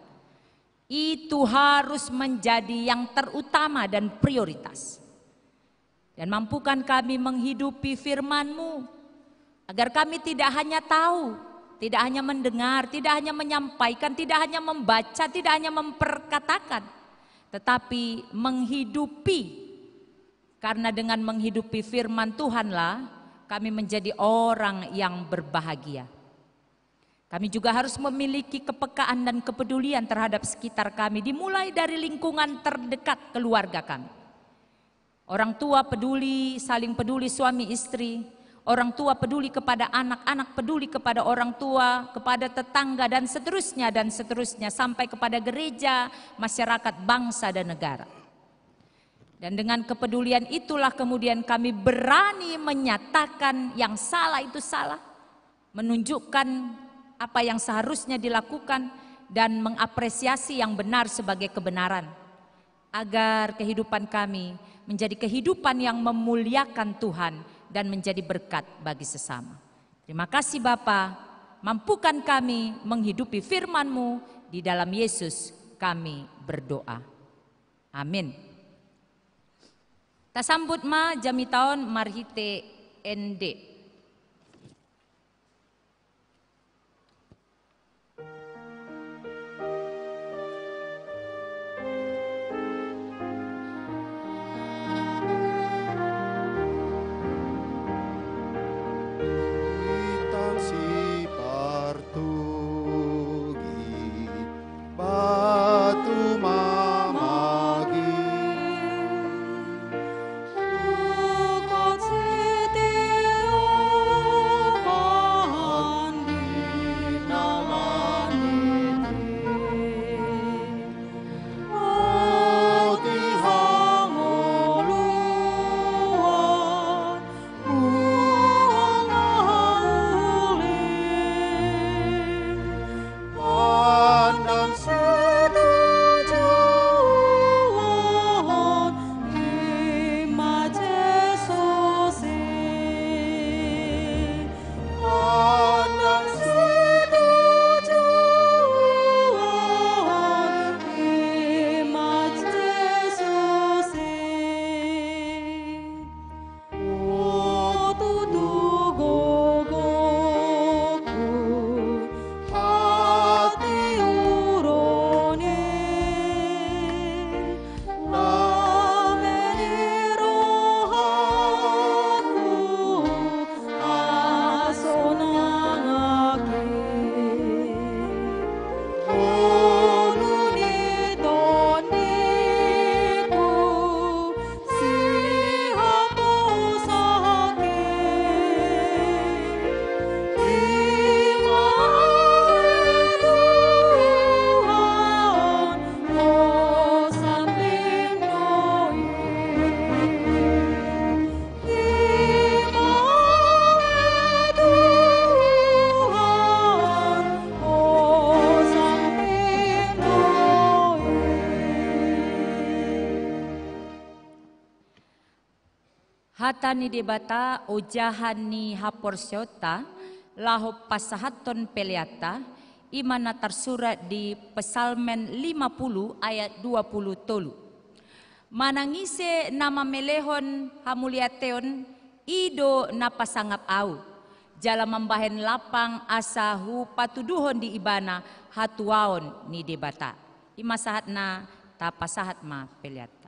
Itu harus menjadi yang terutama dan prioritas. Dan mampukan kami menghidupi firman-Mu Agar kami tidak hanya tahu, tidak hanya mendengar, tidak hanya menyampaikan, tidak hanya membaca, tidak hanya memperkatakan, tetapi menghidupi. Karena dengan menghidupi firman Tuhanlah kami menjadi orang yang berbahagia. Kami juga harus memiliki kepekaan dan kepedulian terhadap sekitar kami, dimulai dari lingkungan terdekat keluarga kami. Orang tua peduli, saling peduli suami istri, orang tua peduli kepada anak, anak peduli kepada orang tua, kepada tetangga dan seterusnya sampai kepada gereja, masyarakat, bangsa dan negara. Dan dengan kepedulian itulah kemudian kami berani menyatakan yang salah itu salah, menunjukkan apa yang seharusnya dilakukan dan mengapresiasi yang benar sebagai kebenaran, agar kehidupan kami menjadi kehidupan yang memuliakan Tuhan dan menjadi berkat bagi sesama. Terima kasih Bapa, mampukan kami menghidupi firman-Mu, di dalam Yesus kami berdoa. Amin. Tasambut ma jami taon marhite ende. Hatani debata ojahani haporsyota laho pasahaton peleata imana tersurat di Psalmen 50 ayat 20 tolu. Manangise nama melehon hamuliateon ido napasangap au. Jala membahen lapang asahu patuduhon di ibana hatuaon ni debata. Imasahat na tapasahat ma peleata.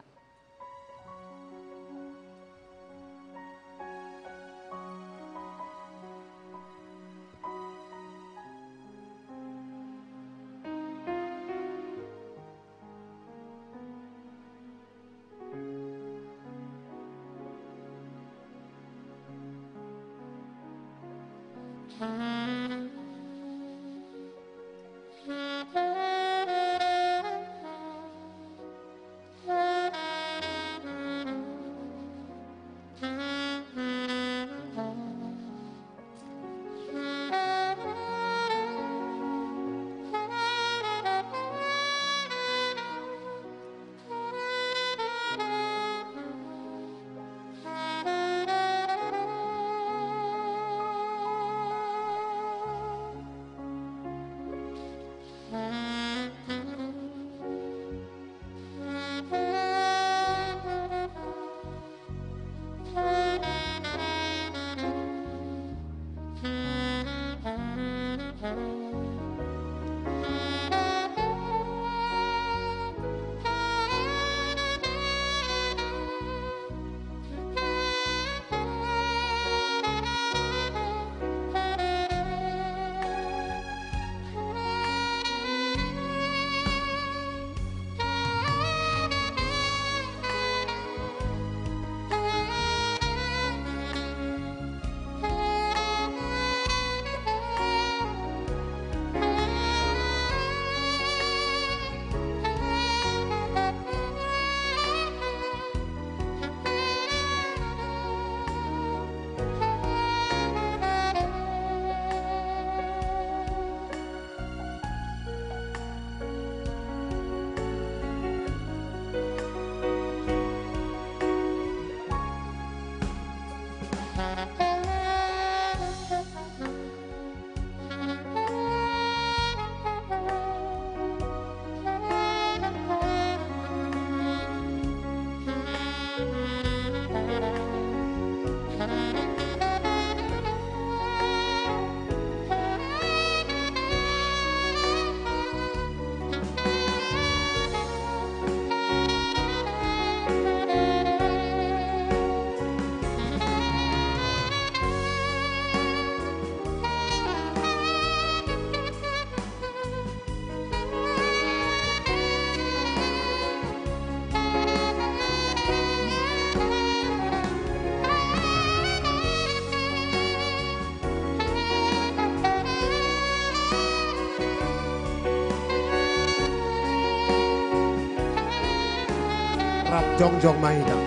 Jongjong Mahita.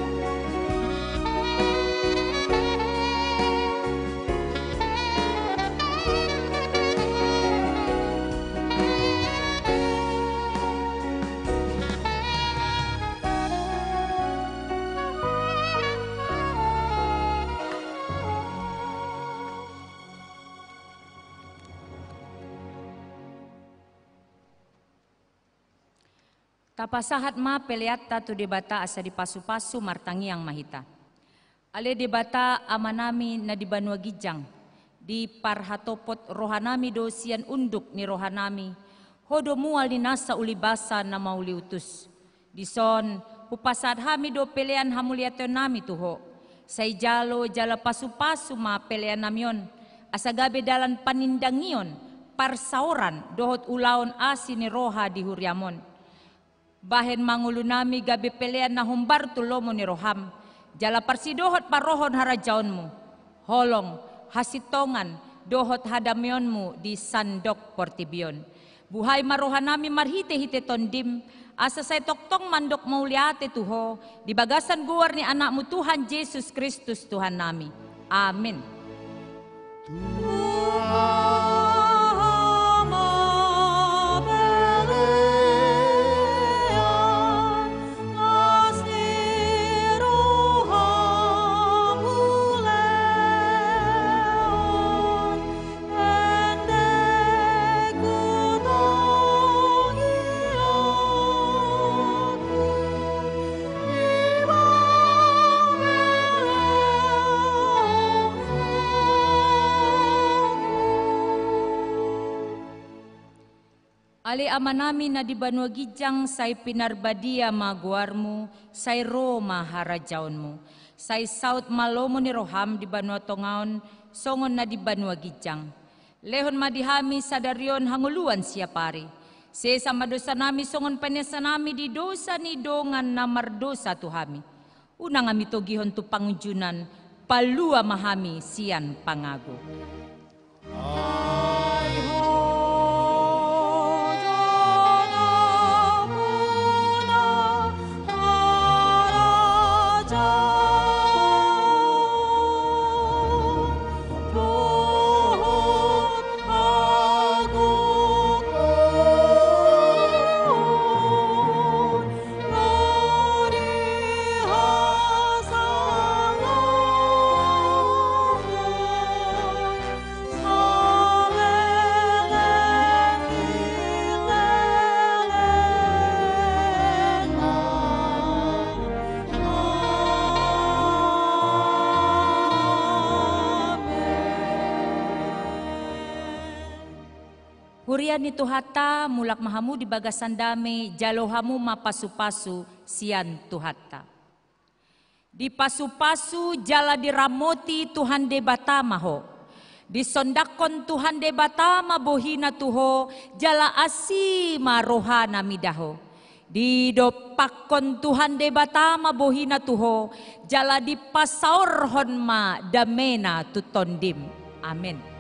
Tapasahat ma peleatta tu debata asa di pasu-pasu martangi yang mahita. Ale debata amanami na di Banua Gijang. Di parhatopot rohanami dosian unduk ni rohanami. Hodo mual ni nasa ulibasa na mauli utus. Dison upasad hami do pelean hamuliaton nami tuho. Say jalo jala pasu-pasu ma pelean namyon. Asa gabe dalan panindangion. Parsauran dohot ulaon asi ni roha di huriamon. Bahen mangulu nami gabi pelean na humbar tulomo ni roham. Jala parsidohot parohon harajaonmu. Holong, hasitongan, dohot hadamionmu di sandok portibion. Buhay marohan nami marhite-hite tondim. Asa say toktong mandok mauliate tuho. Di bagasan guar ni anakmu Tuhan Yesus Kristus Tuhan nami. Amin. Ali amanami na di Banua Gijang say pinarbadia maguarmu, say Roma harajaonmu. Say saut malomo ni roham di Banua Tongaon, songon na di Banua Gijang. Lehon madihami sadarion hanguluan siya pari. Sesa madosa nami songon panesa nami di dosa ni dongan na mardosa tuhami. Unang amitogihon tu pangujunan, palua mahami siyan pangago. Hurian ni Tuhata mulak mahamu di bagasan dame jalohamu mapasu-pasu sian Tuhata. Di pasu-pasu jala diramoti Tuhan debata maho. Di sondakon Tuhan debata mabohina tuho jala asima rohana midaho. Di dopakon Tuhan debata mabohina tuho jala di pasaur honma damena tutondim. Amin.